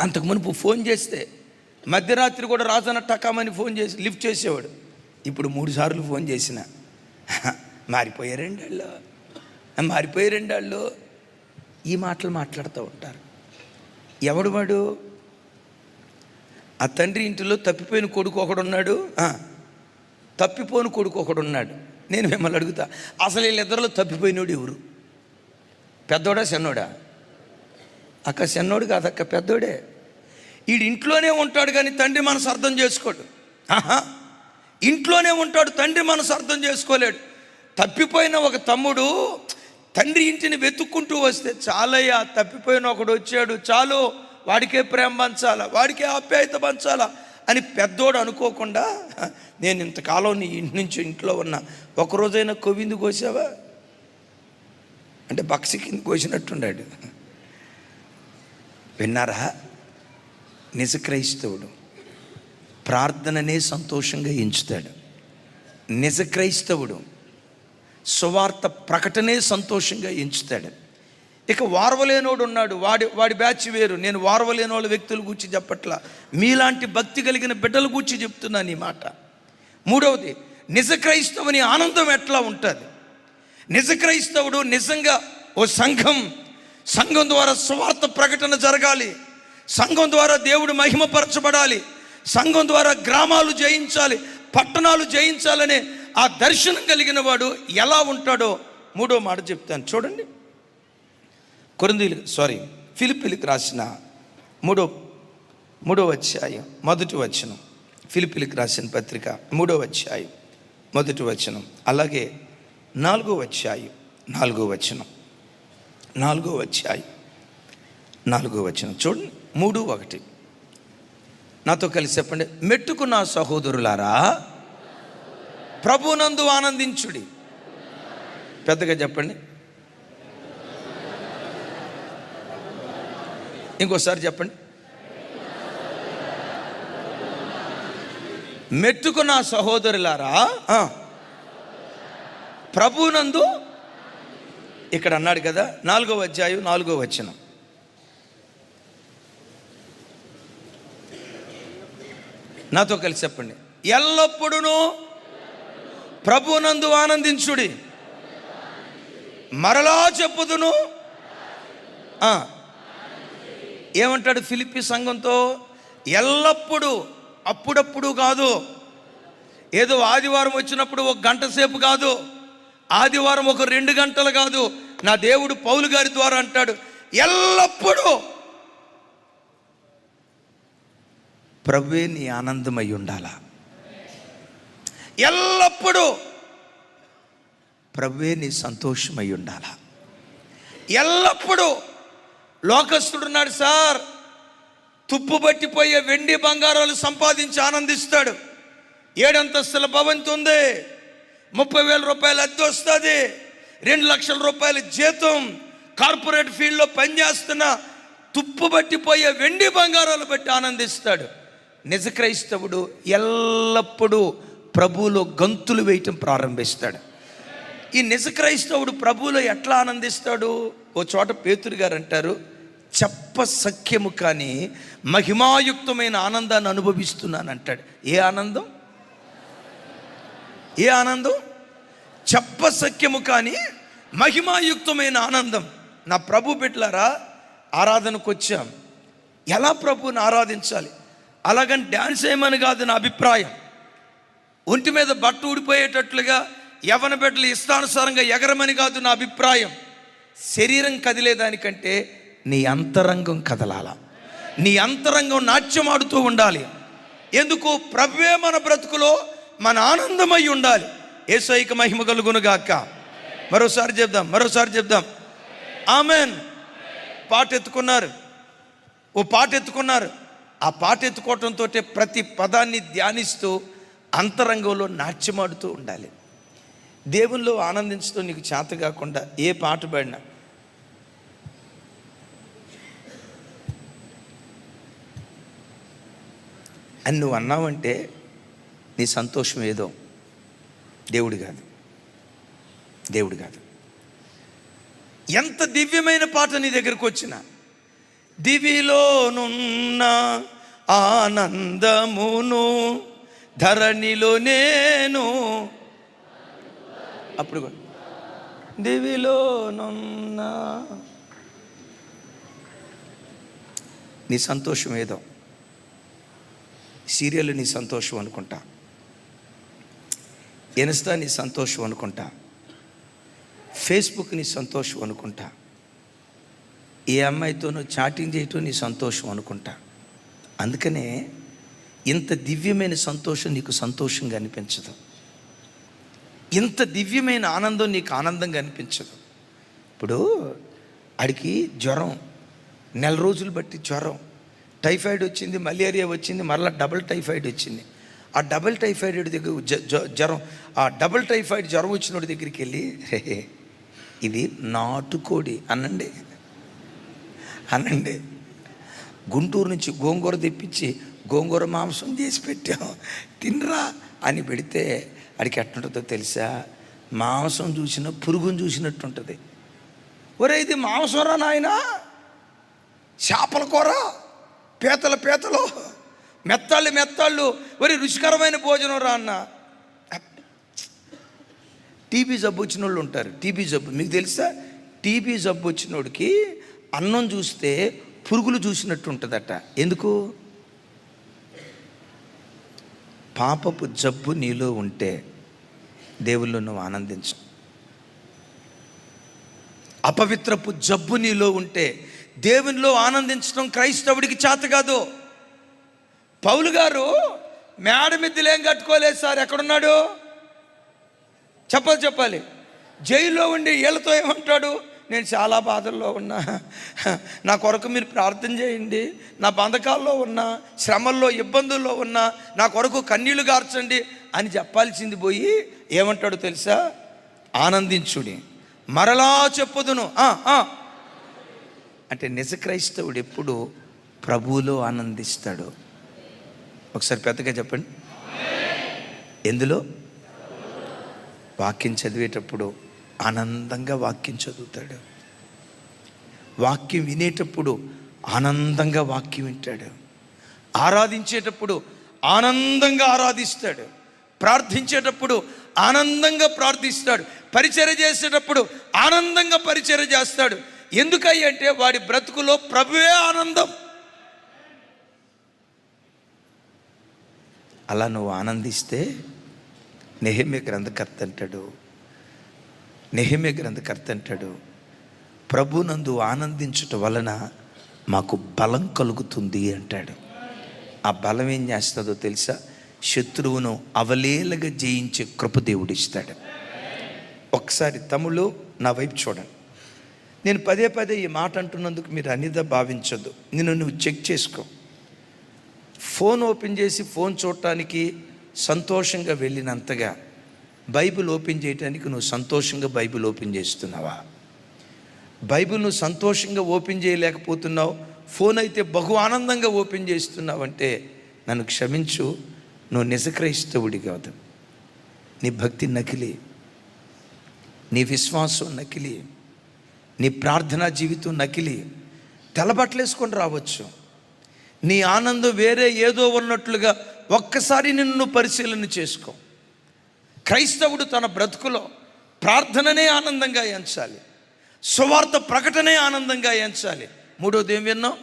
అంతకు మునుపు ఫోన్ చేస్తే మధ్యరాత్రి కూడా రాజన్న టకామని ఫోన్ చేసి లిఫ్ట్ చేసేవాడు. ఇప్పుడు 3 సార్లు ఫోన్ చేసిన మారిపోయారండి వాళ్ళు. ఈ మాటలు మాట్లాడుతూ ఉంటారు. ఎవడు వాడు? ఆ తండ్రి ఇంటిలో తప్పిపోయిన కొడుకు ఒకడున్నాడు, తప్పిపోయిన కొడుకు ఒకడున్నాడు. నేను మిమ్మల్ని అడుగుతా, అసలు వీళ్ళిద్దరిలో తప్పిపోయినోడు ఎవరు? పెద్దోడా చిన్నోడా? అక్క చిన్నోడు కాదక్క, పెద్దోడే. వీడు ఇంట్లోనే ఉంటాడు కానీ తండ్రి మనసు అర్థం చేసుకోడు. ఇంట్లోనే ఉంటాడు, తండ్రి మనసు అర్థం చేసుకోలేడు. తప్పిపోయిన ఒక తమ్ముడు తండ్రి ఇంటిని వెతుక్కుంటూ వస్తే, చాలయ్యా తప్పిపోయిన ఒకడు వచ్చాడు, చాలు వాడికే ప్రేమ పంచాలా, వాడికే ఆప్యాయత పంచాలా అని పెద్దోడు అనుకోకుండా, నేను ఇంతకాలం నీ ఇంటి నుంచి ఇంట్లో ఉన్నా, ఒకరోజైనా కొవ్వింది కోసావా అంటే బక్సి కింద కోసినట్టున్నాడు. విన్నారా? నిజ క్రైస్తవుడు ప్రార్థననే సంతోషంగా ఎంచుతాడు. నిజ క్రైస్తవుడు సువార్త ప్రకటనే సంతోషంగా ఎంచుతాడు. ఇక వారవలేనోడు ఉన్నాడు, వాడి బ్యాచ్ వేరు. నేను వారవలేని వాళ్ళ వ్యక్తుల గురించి చెప్పట్లా, మీలాంటి భక్తి కలిగిన బిడ్డల గురించి చెప్తున్నాను ఈ మాట. మూడవది, నిజ క్రైస్తవుని ఆనందం ఎట్లా ఉంటుంది? నిజ క్రైస్తవుడు నిజంగా ఓ సంఘం ద్వారా సువార్త ప్రకటన జరగాలి, సంఘం ద్వారా దేవుడు మహిమపరచబడాలి, సంఘం ద్వారా గ్రామాలు జయించాలి, పట్టణాలు జయించాలనే ఆ దర్శనం కలిగిన వాడు ఎలా ఉంటాడో మూడో మాట చెప్తాను. చూడండి, ఫిలిప్పీలకు రాసిన మూడో అధ్యాయం 1వ వచనం. ఫిలిప్పీలకు రాసిన పత్రిక 3వ అధ్యాయం 1వ వచనం, అలాగే 4వ అధ్యాయం 4వ వచనం. 4వ అధ్యాయం 4వ వచనం చూడండి, 3:1. నాతో కలిసి చెప్పండి. మెట్టుకున్న సహోదరులారా, ప్రభునందు ఆనందించుడి. పెద్దగా చెప్పండి. ఇంకోసారి చెప్పండి. మెట్టుకున్న సహోదరులారా, ప్రభునందు, ఇక్కడ అన్నాడు కదా, 4వ అధ్యాయం 4వ వచనం. నాతో కలిసి చెప్పండి. ఎల్లప్పుడూ ప్రభునందు ఆనందించుడి. మరలా చెప్పుదును. ఏమంటాడు ఫిలిప్పీ సంఘంతో? ఎల్లప్పుడూ, అప్పుడప్పుడు కాదు, ఏదో ఆదివారం వచ్చినప్పుడు 1 గంట సేపు కాదు, ఆదివారం 2 గంటలు కాదు. నా దేవుడు పౌలు గారి ద్వారా అంటాడు, ఎల్లప్పుడూ ప్రభువే నీ ఆనందమై ఉండాలా. ఎల్లప్పుడూ ప్రభువే నీ సంతోషమై ఉండాలా. ఎల్లప్పుడూ లోకస్తుడున్నాడు సార్, తుప్పు పట్టిపోయే వెండి బంగారాలు సంపాదించి ఆనందిస్తాడు. 7 అంతస్తుల భవంతి ఉంది, 30,000 రూపాయలు అద్దె వస్తుంది, 2 లక్షల రూపాయల జీతం, కార్పొరేట్ ఫీల్డ్లో పనిచేస్తున్న తుప్పు పట్టిపోయే వెండి బంగారాలు బట్టి ఆనందిస్తాడు. నిజ క్రైస్తవుడు ఎల్లప్పుడూ ప్రభువులో గంతులు వేయటం ప్రారంభిస్తాడు. ఈ నిజ క్రైస్తవుడు ప్రభువులో ఎట్లా ఆనందిస్తాడు? ఓ చోట పేతురు గారు అంటారు, చెప్ప సఖ్యము కానీ మహిమాయుక్తమైన ఆనందాన్ని అనుభవిస్తున్నాను అంటాడు. ఏ ఆనందం? ఏ ఆనందం? చెప్ప సఖ్యము కానీ మహిమాయుక్తమైన ఆనందం. నా ప్రభు బిడ్డలారా, ఆరాధనకు వచ్చాం. ఎలా ప్రభువుని ఆరాధించాలి? అలాగని డ్యాన్స్ చేయమని కాదు నా అభిప్రాయం. ఒంటి మీద బట్ట ఊడిపోయేటట్లుగా యవ్వన బిడ్డలు ఇష్టానుసారంగా ఎగరమని కాదు నా అభిప్రాయం. శరీరం కదిలేదానికంటే నీ అంతరంగం కదలాల, నీ అంతరంగం నాట్యమాడుతూ ఉండాలి. ఎందుకు? ప్రభువే మన బ్రతుకులో మన ఆనందమై ఉండాలి. యేసయ్యకు మహిమ కలుగును గాక. మరోసారి చెప్దాం. ఆమెన్. పాట ఎత్తుకున్నారు, ఓ పాట ఎత్తుకున్నారు. ఆ పాట ఎత్తుకోవటంతో ప్రతి పదాన్ని ధ్యానిస్తూ అంతరంగంలో నాట్యమాడుతూ ఉండాలి. దేవుల్లో ఆనందించడం నీకు చేత కాకుండా ఏ పాట పాడినా అని నువ్వు అన్నావంటే నీ సంతోషం ఏదో, దేవుడు కాదు. ఎంత దివ్యమైన పాట నీ దగ్గరకు వచ్చినా, దివిలోనున్న ఆనందమును ధరణిలో నేను, అప్పుడు దివిలోనున్న నీ సంతోషం ఏదో, సీరియల్ నీ సంతోషం అనుకుంటా, ఇన్స్టా నీ సంతోషం అనుకుంటా, ఫేస్బుక్ నీ సంతోషం అనుకుంటా, ఏ అమ్మాయితోనో చాటింగ్ చేయటం నీ సంతోషం అనుకుంటా. అందుకనే ఇంత దివ్యమైన సంతోషం నీకు సంతోషంగా అనిపించదు, ఇంత దివ్యమైన ఆనందం నీకు ఆనందంగా అనిపించదు. ఇప్పుడు ఆడికి జ్వరం, 4 రోజులు బట్టి జ్వరం, టైఫాయిడ్ వచ్చింది, మలేరియా వచ్చింది, మరలా డబుల్ టైఫాయిడ్ వచ్చింది. ఆ డబుల్ టైఫాయిడ్ దగ్గర జ్వరం, ఆ డబుల్ టైఫాయిడ్ జ్వరం వచ్చినోడి దగ్గరికి వెళ్ళి, ఇది నాటుకోడి అనండి, గుంటూరు నుంచి గోంగూర తెప్పించి గోంగూర మాంసం చేసి పెట్టాం తినరా అని పెడితే అడికి ఎట్టుంటుందో తెలుసా? మాంసం చూసిన పురుగును చూసినట్టు ఉంటుంది. ఒరే ఇది మాంసంరా నాయనా, చేపల కూర, పీతలు, మెత్తాళ్ళు, ఒరే రుచికరమైన భోజనం రా అన్న. టీబీ జబ్బు వచ్చిన వాళ్ళు ఉంటారు. టీబీ జబ్బు మీకు తెలుసా? టీబీ జబ్బు వచ్చినోడికి అన్నం చూస్తే పురుగులు చూసినట్టు ఉంటుందట. ఎందుకు? పాపపు జబ్బు నీలో ఉంటే దేవుళ్ళు నువ్వు ఆనందించు. అపవిత్రపు జబ్బు నీలో ఉంటే దేవునిలో ఆనందించడం క్రైస్తవుడికి చేత కాదు. పౌలు గారు మేడ మిద్దెలేం కట్టుకోలేదు సార్. ఎక్కడున్నాడు? చెప్పాలి. జైల్లో ఉండి వీళ్ళతో ఏమంటాడు? నేను చాలా బాధల్లో ఉన్నా, నా కొరకు మీరు ప్రార్థన చేయండి, నా బంధకాల్లో ఉన్నా, శ్రమల్లో ఇబ్బందుల్లో ఉన్నా, నా కొరకు కన్నీళ్లు గార్చండి అని చెప్పాల్సింది పోయి ఏమంటాడు తెలుసా? ఆనందించుడి, మరలా చెప్పుదును. అంటే నిజ క్రైస్తవుడు ఎప్పుడు ప్రభువులో ఆనందిస్తాడు. ఒకసారి పెద్దగా చెప్పండి. ఎందులో? వాక్యం చదివేటప్పుడు ఆనందంగా వాక్యం చదువుతాడు, వాక్యం వినేటప్పుడు ఆనందంగా వాక్యం వింటాడు, ఆరాధించేటప్పుడు ఆనందంగా ఆరాధిస్తాడు, ప్రార్థించేటప్పుడు ఆనందంగా ప్రార్థిస్తాడు, పరిచర్య చేసేటప్పుడు ఆనందంగా పరిచర్య చేస్తాడు. ఎందుకంటే వాడి బ్రతుకులో ప్రభువే ఆనందం. అలా నువ్వు ఆనందిస్తే నెహెమ్యా గ్రంథకర్త అంటాడు, ప్రభునందు ఆనందించుట వలన మాకు బలం కలుగుతుంది అంటాడు. ఆ బలం ఏం చేస్తుందో తెలుసా? శత్రువును అవలేలగా జయించే కృప దేవుడిస్తాడు. ఒకసారి తమ్ముళ్ళు నా వైపు చూడండి. నేను పదే ఈ మాట అంటున్నందుకు మీరు అనిదా భావించొద్దు. నువ్వు చెక్ చేసుకో. ఫోన్ ఓపెన్ చేసి ఫోన్ చూడటానికి సంతోషంగా వెళ్ళినంతగా బైబిల్ ఓపెన్ చేయడానికి నువ్వు సంతోషంగా బైబిల్ ఓపెన్ చేస్తున్నావా? బైబిల్ నువ్వు సంతోషంగా ఓపెన్ చేయలేకపోతున్నావు, ఫోన్ అయితే బహు ఆనందంగా ఓపెన్ చేస్తున్నావంటే నన్ను క్షమించు, నువ్వు నిజ క్రైస్తవుడి కాదు. నీ భక్తి నకిలీ, నీ విశ్వాసం నకిలీ, నీ ప్రార్థనా జీవితం నకిలీ. తెల్లబట్టలేసుకొని రావచ్చు, నీ ఆనందం వేరే ఏదో ఉన్నట్లుగా ఒక్కసారి నిన్ను పరిశీలన చేసుకో. క్రైస్తవుడు తన బ్రతుకులో ప్రార్థననే ఆనందంగా ఎంచాలి, సువార్త ప్రకటనే ఆనందంగా ఎంచాలి. మూడోది ఏం విన్నాం?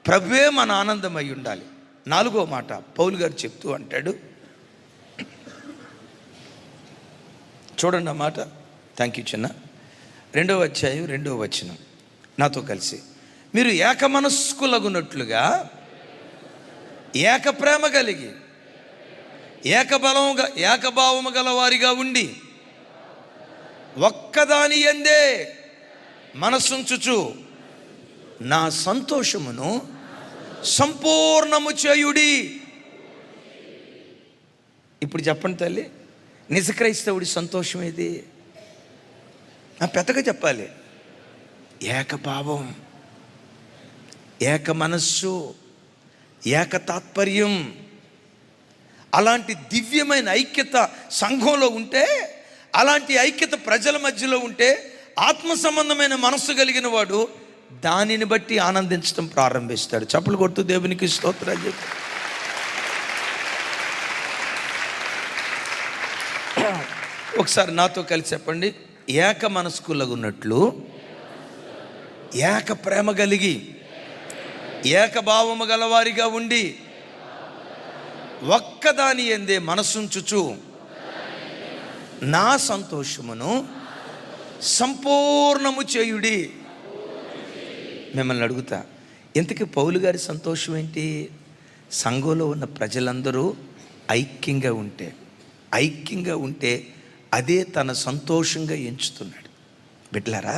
ప్రభువే మన ఆనందమై ఉండాలి. నాలుగో మాట పౌలు గారు చెప్తూ అంటాడు, చూడండి ఆ మాట. థ్యాంక్ యూ చిన్న. 2వ అధ్యాయం 2వ వచనం నాతో కలిసి, మీరు ఏక మనస్కులగునట్లుగా ఏక ప్రేమ కలిగి ఏకభావము గల వారిగా ఉండి ఒక్కదాని యందే మనసుంచుచు నా సంతోషమును సంపూర్ణము చేయుడి. ఇప్పుడు చెప్పండి తల్లి, నిజ క్రైస్తవుడి సంతోషం ఏది? పెద్దగా చెప్పాలి. ఏకభావం, ఏక మనస్సు, ఏక తాత్పర్యం. అలాంటి దివ్యమైన ఐక్యత సంఘంలో ఉంటే, అలాంటి ఐక్యత ప్రజల మధ్యలో ఉంటే, ఆత్మ సంబంధమైన మనస్సు కలిగిన వాడు దానిని బట్టి ఆనందించడం ప్రారంభిస్తాడు. చప్పలు కొడుతూ దేవునికి స్తోత్రాలు చెప్పు. ఒకసారి నాతో కలిసి చెప్పండి, ఏక మనస్కులగున్నట్లు ఏక ప్రేమ కలిగి ఏకభావము గలవారిగా ఉండి ఒక్కదాని యందే మనసుంచుచు నా సంతోషమును సంపూర్ణము చేయుడి. మిమ్మల్ని అడుగుతా, ఇంతకీ పౌలు గారి సంతోషం ఏంటి? సంఘంలో ఉన్న ప్రజలందరూ ఐక్యంగా ఉంటే అదే తన సంతోషంగా ఎంచుతున్నాడు. బిడ్డలారా,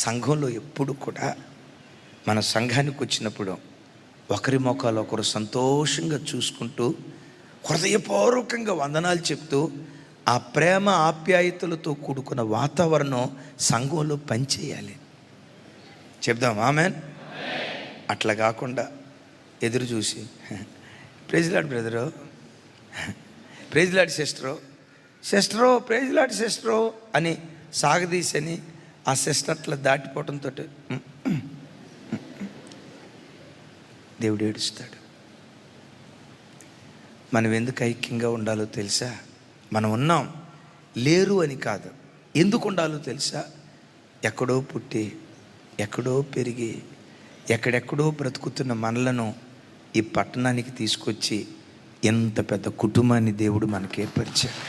సంఘంలో ఎప్పుడు కూడా మన సంఘానికి వచ్చినప్పుడు ఒకరి మొఖాలు ఒకరు సంతోషంగా చూసుకుంటూ హృదయపూర్వకంగా వందనాలు చెప్తూ ఆ ప్రేమ ఆప్యాయతలతో కూడుకున్న వాతావరణం సంఘంలో పనిచేయాలి. చెప్దాం ఆమెన్. అట్లా కాకుండా ఎదురు చూసి praise Lord brother, praise Lord సిస్టరో ప్రైజ్ లార్డ్ సిస్టరో అని సాగదీసని ఆ సిస్టర్ అట్లా దాటిపోవడంతో దేవుడు ఏడుస్తాడు. మనం ఎందుకు ఐక్యంగా ఉండాలో తెలుసా? మనం ఉన్నాం, లేరు అని కాదు. ఎందుకు ఉండాలో తెలుసా? ఎక్కడో పుట్టి ఎక్కడో పెరిగి ఎక్కడెక్కడో బ్రతుకుతున్న మనలను ఈ పట్టణానికి తీసుకొచ్చి ఎంత పెద్ద కుటుంబాన్ని దేవుడు మనకి ఏర్పరిచాడు.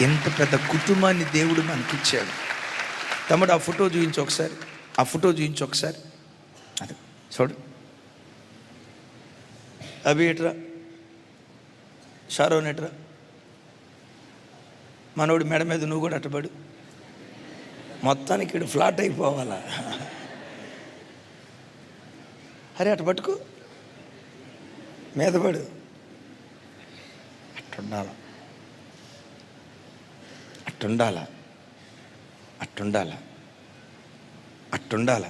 ఎంత పెద్ద కుటుంబాన్ని దేవుడు మనకిచ్చాడు. తమ్ముడు ఆ ఫోటో చూపించు ఒకసారి. అది చూడు. అభి ఎట్రా, షారోన్ ఎట్రా, మనోడు మెడ మీద నువ్వు కూడా అట్టబడు. మొత్తానికి ఇక్కడ ఫ్లాట్ అయిపోవాలా? అరే అటు పట్టుకో, మీద పడు. అట్టుండాల.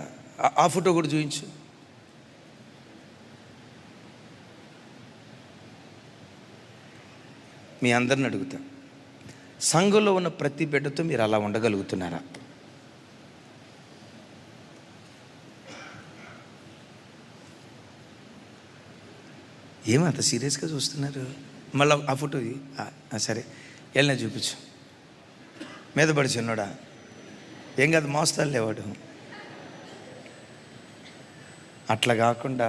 ఆ ఫోటో కూడా చూపించు. మీ అందరిని అడుగుతా, సంఘంలో ఉన్న ప్రతి బిడ్డతో మీరు అలా ఉండగలుగుతున్నారా? ఏమంత సీరియస్గా చూస్తున్నారు? మళ్ళీ ఆ ఫోటో సరే వెళ్ళినా చూపించు. మీద పడి చిన్నోడా, ఏం కాదు, మోస్తాలు లేవాడు. అట్లా కాకుండా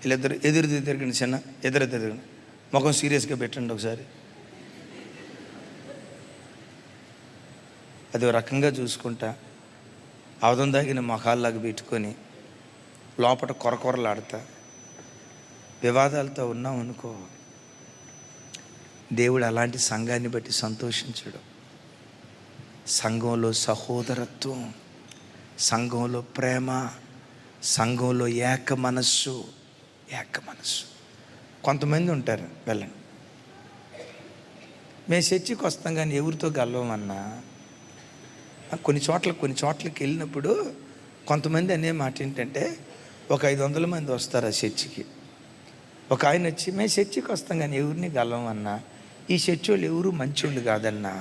వీళ్ళిద్దరు ఎదురు తిరగండి, చిన్న ఎదురు తిరగండి, ముఖం సీరియస్గా పెట్టండి ఒకసారి. అది ఒక రకంగా చూసుకుంటా అవధం దాగిన మొఖాల్లాగా పెట్టుకొని లోపల కొరకొరలాడుతా వివాదాలతో ఉన్నాం అనుకో, దేవుడు అలాంటి సంఘాన్ని బట్టి సంతోషించడు. సంఘంలో సహోదరత్వం, సంఘంలో ప్రేమ, సంఘంలో ఏక మనస్సు. కొంతమంది ఉంటారు, వెళ్ళండి మేము చర్చికి వస్తాం కానీ ఎవరితో గెలవమన్నా. కొన్ని చోట్లకి వెళ్ళినప్పుడు కొంతమంది అనే మాట ఏంటంటే, ఒక 500 మంది వస్తారు ఆ చర్చికి. ఒక ఆయన వచ్చి, మేము చర్చికి వస్తాం కానీ ఎవరిని గెలవమన్నా, ఈ చర్చి వాళ్ళు ఎవరు మంచోళ్ళు కాదన్నా,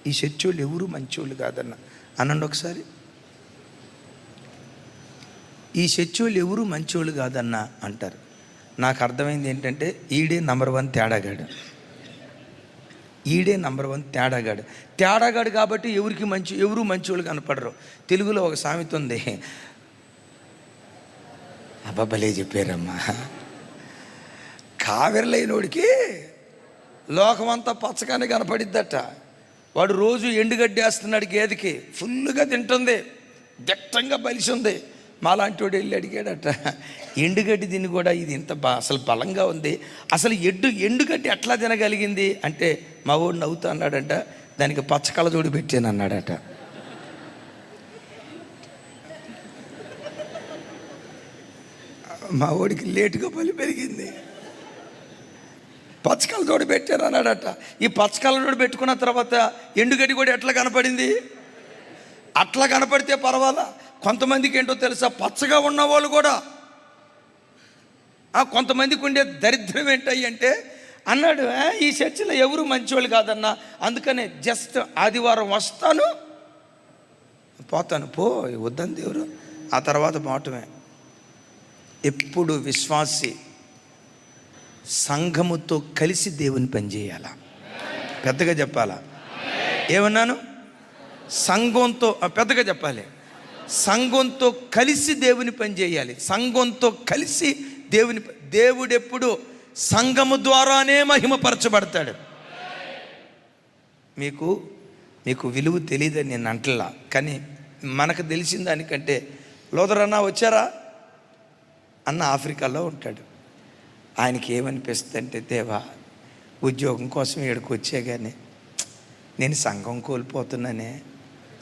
ఈ చర్చి వాళ్ళు ఎవరు మంచోళ్ళు కాదన్నా అనండి ఒకసారి. ఈ చర్చి వాళ్ళు ఎవరు మంచోళ్ళు కాదన్నా అంటారు. నాకు అర్థమైంది ఏంటంటే, ఈడే నంబర్ 1 తేడాగాడు. ఈడే నంబర్ 1 తేడాగాడు కాబట్టి ఎవరు మంచోళ్ళు కనపడరు. తెలుగులో ఒక సామెత ఉంది, అబ్బబ్బలే చెప్పారమ్మా, కావిరలైనోడికి లోకమంతా పచ్చగానే కనపడిద్దట. వాడు రోజు ఎండుగడ్డి వేస్తున్నాడు, గేదెకి ఫుల్గా తింటుంది, దిట్టంగా బలిసి ఉంది. మాలాంటి వాడు వెళ్ళి అడిగాడట, ఎండుగడ్డి తిని కూడా ఇది ఇంత అసలు బలంగా ఉంది, అసలు ఎండుగడ్డి ఎట్లా తినగలిగింది అంటే, మా వాడు నవ్వుతా అన్నాడంట, దానికి పచ్చకళ్ళజోడు పెట్టాను అన్నాడట. మా వాడికి లేటుగా బలి పెరిగింది, పచ్చకళ్ళజోడు పెట్టాను అన్నాడట. ఈ పచ్చకళ్ళజోడు పెట్టుకున్న తర్వాత ఎండుగడ్డి కూడా ఎట్లా కనపడింది? అట్లా కనపడితే పర్వాలా. కొంతమందికి ఏంటో తెలుసా, పచ్చగా ఉన్నవాళ్ళు కూడా, కొంతమందికి ఉండే దరిద్రం ఏంటయ్యి అంటే, అన్నాడు, ఈ చర్చిలో ఎవరు మంచివాళ్ళు కాదన్నా, అందుకనే జస్ట్ ఆదివారం వస్తాను పోతాను, వద్దని దేవుడు, ఆ తర్వాత పోవటమే. ఎప్పుడు విశ్వాసి సంఘముతో కలిసి దేవుని పని చేయాలా? పెద్దగా చెప్పాలా? ఏమన్నాను? సంఘంతో, పెద్దగా చెప్పాలి, సంఘంతో కలిసి దేవుని పని చేయాలి. సంఘంతో కలిసి దేవుడు ఎప్పుడు సంఘము ద్వారానే మహిమపరచబడతాడు. మీకు విలువ తెలియదని నేను అంటలా, కానీ మనకు తెలిసిన దానికంటే, లోదరన్నా వచ్చారా అన్న ఆఫ్రికాలో ఉంటాడు. ఆయనకి ఏమనిపిస్తుంది అంటే, దేవా ఉద్యోగం కోసం ఇక్కడికి వచ్చే కానీ నేను సంఘం కోల్పోతున్నానే,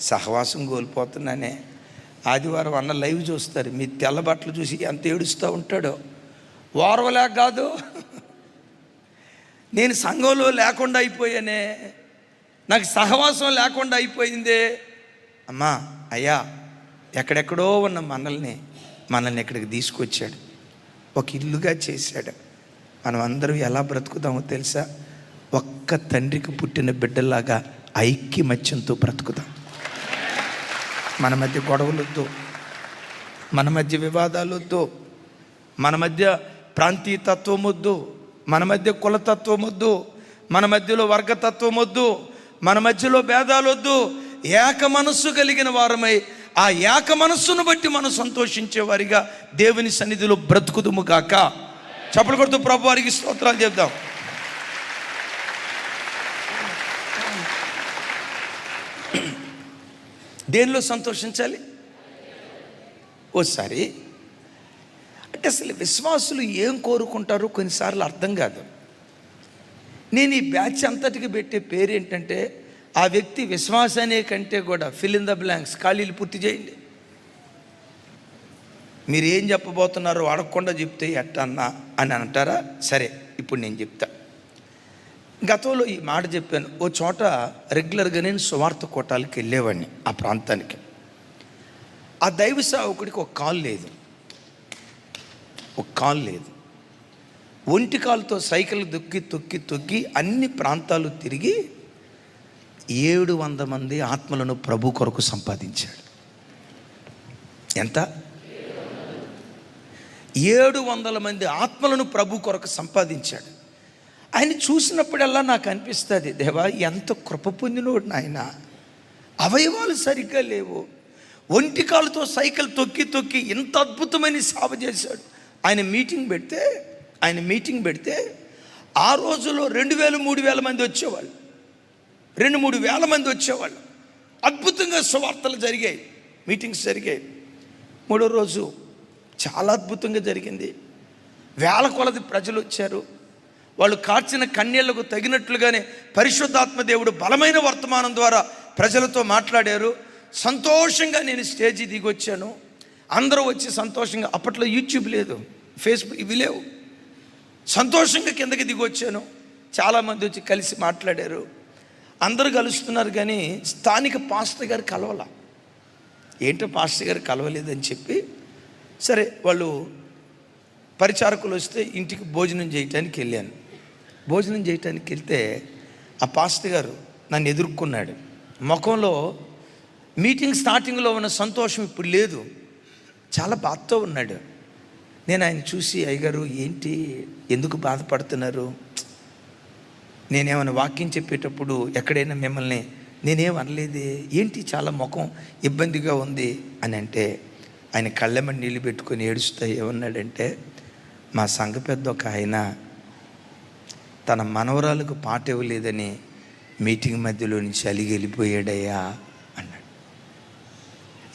సహవాసం కోల్పోతున్నానే. ఆదివారం అన్న లైవ్ చూస్తారు, మీ తెల్ల బట్టలు చూసి ఎంత ఏడుస్తూ ఉంటాడో. ఓర్వలేక కాదు, నేను సంఘంలో లేకుండా అయిపోయానే, నాకు సహవాసం లేకుండా అయిపోయిందే. అమ్మా అయ్యా, ఎక్కడెక్కడో ఉన్న మనల్ని ఇక్కడికి తీసుకొచ్చాడు, ఒక ఇల్లుగా చేశాడు. మనం అందరం ఎలా బ్రతుకుదామో తెలుసా? ఒక్క తండ్రికి పుట్టిన బిడ్డలాగా ఐక్యమత్యంతో బ్రతుకుదాం. మన మధ్య గొడవలు వద్దు, మన మధ్య వివాదాలు వద్దు, మన మధ్య ప్రాంతీయతత్వం వద్దు, మన మధ్య కులతత్వం వద్దు, మన మధ్యలో వర్గతత్వం వద్దు, మన మధ్యలో భేదాలు వద్దు. ఏక మనస్సు కలిగిన వారమై ఆ ఏక మనస్సును బట్టి మనం సంతోషించే వారిగా దేవుని సన్నిధిలో బ్రతుకుదుము గాక. చప్పలు కొడుతూ ప్రభు వారికి స్తోత్రాలు చెప్దాం. దేనిలో సంతోషించాలి? ఓసారి అంటే అసలు విశ్వాసులు ఏం కోరుకుంటారో కొన్నిసార్లు అర్థం కాదు. నేను ఈ బ్యాచ్ అంతటికి పెట్టే పేరు ఏంటంటే, ఆ వ్యక్తి విశ్వాసానే కంటే కూడా ఫిల్ ఇన్ ద బ్లాంక్స్, ఖాళీలు పూర్తి చేయండి. మీరు ఏం చెప్పబోతున్నారో అడగకుండా చెప్తే ఎట్టన్నా అని అంటారా? సరే, ఇప్పుడు నేను చెప్తా. గతంలో ఈ మాట చెప్పాను. ఓ చోట రెగ్యులర్గా నేను సువార్త కోటాలకి వెళ్ళేవాడిని. ఆ ప్రాంతానికి ఆ దైవ సేవకుడికి ఒక కాలు లేదు. ఒంటి కాలుతో సైకిల్ తొక్కి అన్ని ప్రాంతాలు తిరిగి 700 మంది ఆత్మలను ప్రభు కొరకు సంపాదించాడు. ఎంత? 700 మంది ఆత్మలను ప్రభు కొరకు సంపాదించాడు. ఆయన చూసినప్పుడల్లా నాకు అనిపిస్తుంది, దేవా ఎంత కృప పొందినోడు నాయన. అవయవాలు సరిగ్గా లేవు, ఒంటి కాలుతో సైకిల్ తొక్కి ఇంత అద్భుతమైన సేవ చేశాడు. ఆయన మీటింగ్ పెడితే ఆ రోజులో 2000-3000 మంది వచ్చేవాళ్ళు, 2-3 వేల మంది వచ్చేవాళ్ళు. అద్భుతంగా సువార్తలు జరిగాయి, మీటింగ్స్ జరిగాయి. 3వ రోజు చాలా అద్భుతంగా జరిగింది. వేల కొలది ప్రజలు వచ్చారు. వాళ్ళు కార్చిన కన్నీళ్లకు తగినట్లుగానే పరిశుద్ధాత్మ దేవుడు బలమైన వర్తమానం ద్వారా ప్రజలతో మాట్లాడారు. సంతోషంగా నేను స్టేజీ దిగొచ్చాను. అందరూ వచ్చి సంతోషంగా, అప్పట్లో యూట్యూబ్ లేదు, ఫేస్బుక్ ఇవి లేవు, సంతోషంగా కిందకి దిగొచ్చాను. చాలామంది వచ్చి కలిసి మాట్లాడారు. అందరూ కలుస్తున్నారు కానీ స్థానిక పాస్టర్ గారు కలవాల. ఏంటో పాస్టర్ గారు కలవలేదని చెప్పి సరే వాళ్ళు పరిచారకులు వస్తే ఇంటికి భోజనం చేయటానికి వెళ్ళాను. భోజనం చేయటానికి వెళ్తే ఆ పాస్టర్ గారు నన్ను ఎదుర్కొన్నాడు. ముఖంలో మీటింగ్ స్టార్టింగ్లో ఉన్న సంతోషం ఇప్పుడు లేదు, చాలా బాధతో ఉన్నాడు. నేను ఆయన చూసి, అయ్యగారు ఏంటి, ఎందుకు బాధపడుతున్నారు? నేనేమైనా వాక్యం చెప్పేటప్పుడు ఎక్కడైనా మిమ్మల్ని నేనేం అనలేదే, ఏంటి చాలా ముఖం ఇబ్బందిగా ఉంది అని అంటే, ఆయన కళ్ళెమ్మని నీళ్ళు పెట్టుకొని ఏడుస్తా ఏమన్నాడంటే, మా సంఘ పెద్ద ఒక ఆయన తన మనవరాలకు పాట ఇవ్వలేదని మీటింగ్ మధ్యలో నుంచి అలిగి వెళ్ళిపోయాడయ్యా అన్నాడు.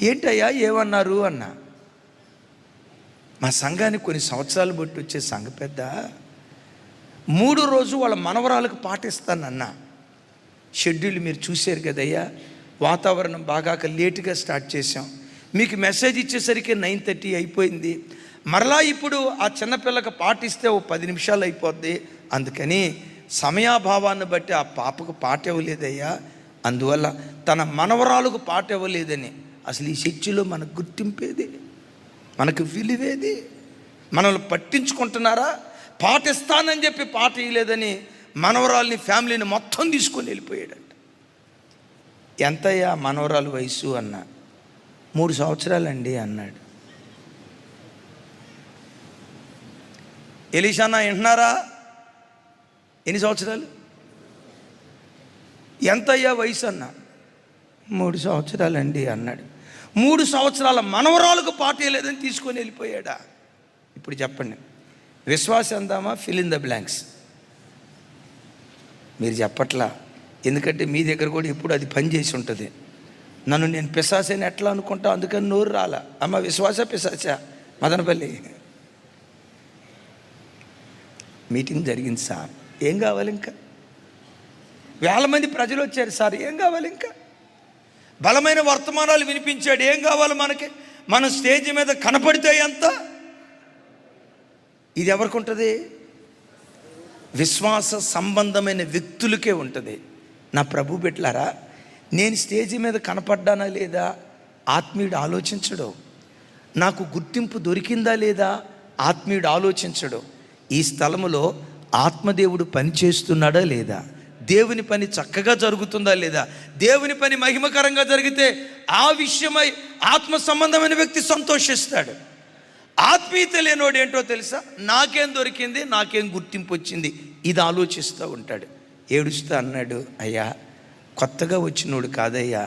ఏంటయ్యా ఏమన్నారు అన్నా. మా సంఘానికి కొన్ని సంవత్సరాలు బట్టి వచ్చే సంఘ పెద్ద 3 రోజు వాళ్ళ మనవరాలకు పాటిస్తానన్నా. షెడ్యూల్ మీరు చూశారు కదయ్యా, వాతావరణం బాగా లేటుగా స్టార్ట్ చేసాం, మీకు మెసేజ్ ఇచ్చేసరికి 9:30 అయిపోయింది. మరలా ఇప్పుడు ఆ చిన్నపిల్లకి పాటిస్తే ఓ 10 నిమిషాలు అయిపోద్ది, అందుకని సమయాభావాన్ని బట్టి ఆ పాపకు పాట ఇవ్వలేదయ్యా, అందువల్ల తన మనవరాలకు పాట ఇవ్వలేదని. అసలు ఈ చర్చిలో మనకు గుర్తింపేది, మనకు విలువేది? మనల్ని పట్టించుకుంటున్నారా? పాటిస్తానని చెప్పి పాట ఇవ్వలేదని మనవరాల్ని ఫ్యామిలీని మొత్తం తీసుకొని వెళ్ళిపోయాడంట. ఎంతయ్యా మనవరాలు వయసు అన్నా. 3 సంవత్సరాలండి అన్నాడు. ఎలీషానా వింటున్నారా? ఎన్ని సంవత్సరాలు? ఎంతయ్యా వయసు అన్నా. 3 సంవత్సరాలండి అన్నాడు. 3 సంవత్సరాల మనవరాలకు పాట లేదని తీసుకొని వెళ్ళిపోయాడా? ఇప్పుడు చెప్పండి, విశ్వాసం అందామా? Fill in the blanks. మీరు చెప్పట్లా, ఎందుకంటే మీ దగ్గర కూడా ఎప్పుడు అది పనిచేసి ఉంటుంది. నన్ను నేను పిశాచని ఎట్లా అనుకుంటా, అందుకని నోరు రాలా. అమ్మ విశ్వాస పిశాచ మదనపల్లి మీటింగ్ జరిగింది సార్, ఏం కావాలి ఇంకా? 1000 మంది ప్రజలు వచ్చారు సార్, ఏం కావాలి ఇంకా? బలమైన వర్తమానాలు వినిపించాడు, ఏం కావాలి మనకి? మన స్టేజ్ మీద కనపడితే ఎంత? ఇది ఎవరికి ఉంటుంది? విశ్వాస సంబంధమైన వ్యక్తులకే ఉంటుంది. నా ప్రభు బిడ్డలారా, నేను స్టేజ్ మీద కనపడ్డానా లేదా ఆత్మీయుడు ఆలోచించడు. నాకు గుర్తింపు దొరికిందా లేదా ఆత్మీయుడు ఆలోచించడు. ఈ స్థలములో ఆత్మదేవుడు పని చేస్తున్నాడా లేదా, దేవుని పని చక్కగా జరుగుతుందా లేదా, దేవుని పని మహిమకరంగా జరిగితే ఆ విషయమై ఆత్మ సంబంధమైన వ్యక్తి సంతోషిస్తాడు. ఆత్మీయత లేనోడు ఏంటో తెలుసా? నాకేం దొరికింది, నాకేం గుర్తింపు వచ్చింది, ఇది ఆలోచిస్తూ ఉంటాడు. ఏడుస్తూ అన్నాడు, అయ్యా కొత్తగా వచ్చినోడు కాదయ్యా,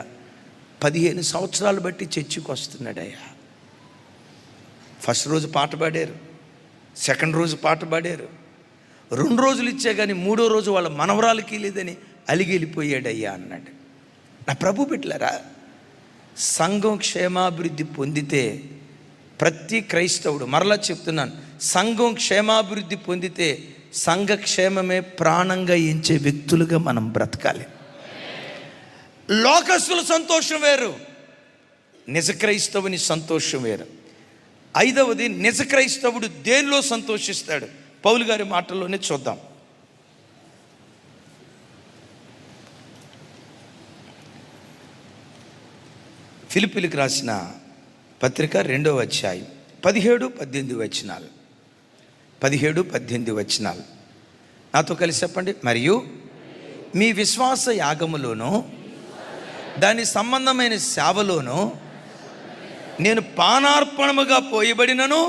15 సంవత్సరాలు బట్టి చర్చికి వస్తున్నాడు అయ్యా. ఫస్ట్ రోజు పాట పాడారు, సెకండ్ రోజు పాట పాడారు, 2 రోజులు ఇచ్చా కానీ 3వ రోజు వాళ్ళ మనవరాలకి లేదని అలిగి వెళ్ళిపోయాడయ్యా అన్నాడు. నా ప్రభు బిడ్డలారా, సంఘం క్షేమాభివృద్ధి పొందితే ప్రతి క్రైస్తవుడు, మరలా చెప్తున్నాను, సంఘం క్షేమాభివృద్ధి పొందితే సంఘ క్షేమమే ప్రాణంగా ఎంచే వ్యక్తులుగా మనం బ్రతకాలి. లోకస్తుల సంతోషం వేరు, నిజ క్రైస్తవుని సంతోషం వేరు. 5వది, నిజ క్రైస్తవుడు దేనిలో సంతోషిస్తాడు? పౌలు గారి మాటల్లోనే చూద్దాం. ఫిలిప్పీలకు రాసిన పత్రిక 2వ అధ్యాయం 17-18 వచనాలు. 17-18 వచనాలు నాతో కలిసి చెప్పండి. మరియు మీ విశ్వాస యాగములోను దాని సంబంధమైన సేవలోను నేను పానార్పణముగా పోయబడినను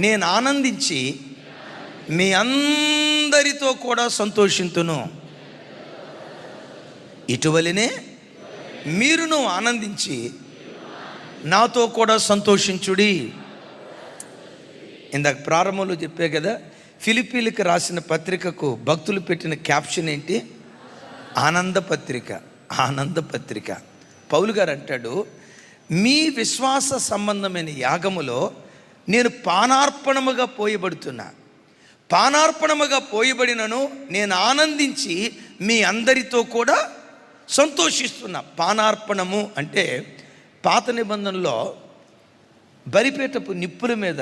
నేను ఆనందించి మీ అందరితో కూడా సంతోషింతును. ఇటువలనే మీరును ఆనందించి నాతో కూడా సంతోషించుడి. ఇందాక ప్రారంభంలో చెప్పే కదా, ఫిలిప్పీలకు రాసిన పత్రికకు భక్తులు పెట్టిన క్యాప్షన్ ఏంటి? ఆనంద పత్రిక. ఆనంద పత్రిక. పౌలు గారు అంటాడు, మీ విశ్వాస సంబంధమైన యాగములో నేను పానార్పణముగా పోయబడుతున్నా, పానార్పణముగా పోయబడినను నేను ఆనందించి మీ అందరితో కూడా సంతోషిస్తున్నా. పానార్పణము అంటే పాత నిబంధనలో బలిపీఠపు నిప్పుల మీద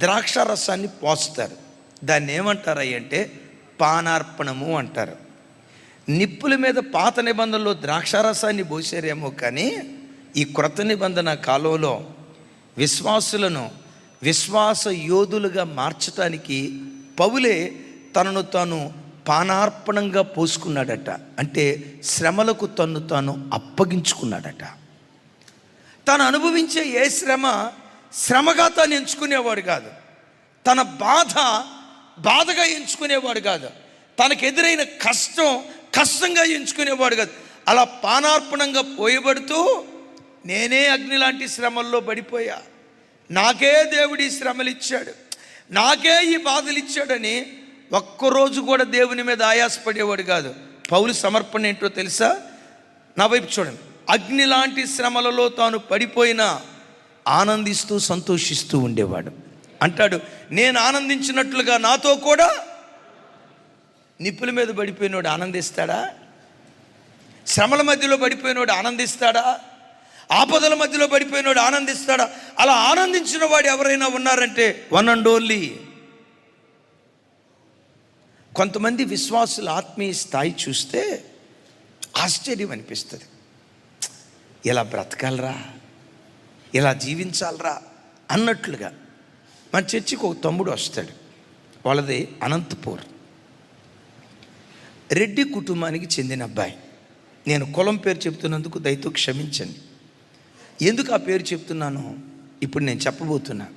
ద్రాక్ష రసాన్ని పోస్తారు. దాన్ని ఏమంటారు అంటే పానార్పణము అంటారు. నిప్పుల మీద పాత నిబంధనలో ద్రాక్షారసాన్ని పోసారేమో, కానీ ఈ క్రొత్త నిబంధన కాలంలో విశ్వాసులను విశ్వాస యోధులుగా మార్చటానికి పౌలే తనను తాను పానార్పణంగా పోసుకున్నాడట. అంటే శ్రమలకు తన్ను తాను అప్పగించుకున్నాడట. తాను అనుభవించే ఏ శ్రమగా తాను ఎంచుకునేవాడు కాదు. తన బాధగా ఎంచుకునేవాడు కాదు. తనకు ఎదురైన కష్టంగా ఎంచుకునేవాడు కాదు. అలా పానార్పణంగా పోయబడుతూ నేనే అగ్ని లాంటి శ్రమల్లో పడిపోయా, నాకే దేవుడి శ్రమలు ఇచ్చాడు, నాకే ఈ బాధలు ఇచ్చాడని ఒక్కరోజు కూడా దేవుని మీద ఆయాసపడేవాడు కాదు. పౌలు సమర్పణ ఏంటో తెలుసా? నా వైపు చూడండి. అగ్ని లాంటి శ్రమలలో తాను పడిపోయినా ఆనందిస్తూ సంతోషిస్తూ ఉండేవాడు. అంటాడు, నేను ఆనందించినట్లుగా నాతో కూడా. నిప్పుల మీద పడిపోయినోడు ఆనందిస్తాడా? శ్రమల మధ్యలో పడిపోయినోడు ఆనందిస్తాడా? ఆపదల మధ్యలో పడిపోయినోడు ఆనందిస్తాడా? అలా ఆనందించిన వాడు ఎవరైనా ఉన్నారంటే వన్ అండ్ ఓన్లీ. కొంతమంది విశ్వాసుల ఆత్మీయ స్థాయి చూస్తే ఆశ్చర్యం అనిపిస్తుంది. ఇలా బ్రతకాలరా, ఇలా జీవించాలరా అన్నట్లుగా. మన చర్చికి ఒక తమ్ముడు వస్తాడు. వాళ్ళది అనంతపూర్, రెడ్డి కుటుంబానికి చెందిన అబ్బాయి. నేను కులం పేరు చెప్తున్నందుకు దయతో క్షమించండి. ఎందుకు ఆ పేరు చెప్తున్నానో ఇప్పుడు నేను చెప్పబోతున్నా.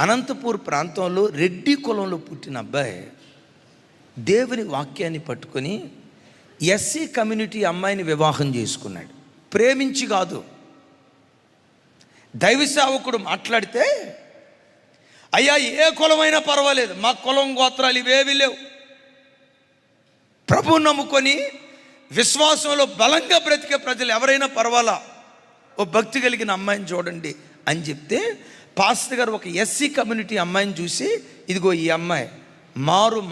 అనంతపూర్ ప్రాంతంలో రెడ్డి కులంలో పుట్టిన అబ్బాయి దేవుని వాక్యాన్ని పట్టుకొని ఎస్సీ కమ్యూనిటీ అమ్మాయిని వివాహం చేసుకున్నాడు. ప్రేమించి కాదు. దైవ సేవకుడు మాట్లాడితే, అయ్యా ఏ కులమైనా పర్వాలేదు, మా కులం గోత్రాలు ఇవేవి లేవు, ప్రభువు నమ్ముకొని విశ్వాసంలో బలంగా బ్రతికే ప్రజలు ఎవరైనా పర్వాలా, ఓ భక్తి కలిగిన అమ్మాయిని చూడండి అని చెప్తే, పాస్టర్ గారు ఒక ఎస్సీ కమ్యూనిటీ అమ్మాయిని చూసి, ఇదిగో ఈ అమ్మాయి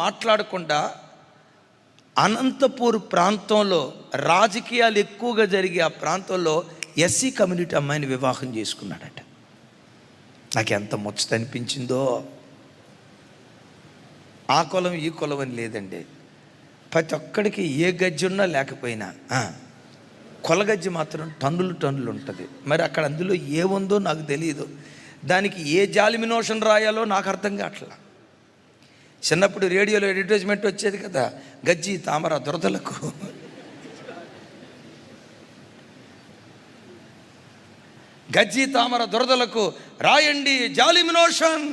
మాట్లాడకుండా అనంతపూర్ ప్రాంతంలో రాజకీయాలు ఎక్కువగా జరిగే ఆ ప్రాంతంలో ఎస్సీ కమ్యూనిటీ అమ్మాయిని వివాహం చేసుకున్నాడట. నాకు ఎంత ముచ్చట అనిపించిందో. ఆ కులం ఈ కులం అని లేదండి. ప్రతి ఒక్కడికి ఏ గజ్జి ఉన్నా లేకపోయినా కొలగజ్జి మాత్రం టన్నులు ఉంటుంది. మరి అక్కడ అందులో ఏముందో నాకు తెలియదు. దానికి ఏ జాలిమినోషన్ రాయాలో నాకు అర్థం కావట్లా. చిన్నప్పుడు రేడియోలో అడ్వర్టైజ్మెంట్ వచ్చేది కదా, గజ్జి తామర దురదలకు. గజ్జి తామర దురదలకు రాయండి జాలిమినోషన్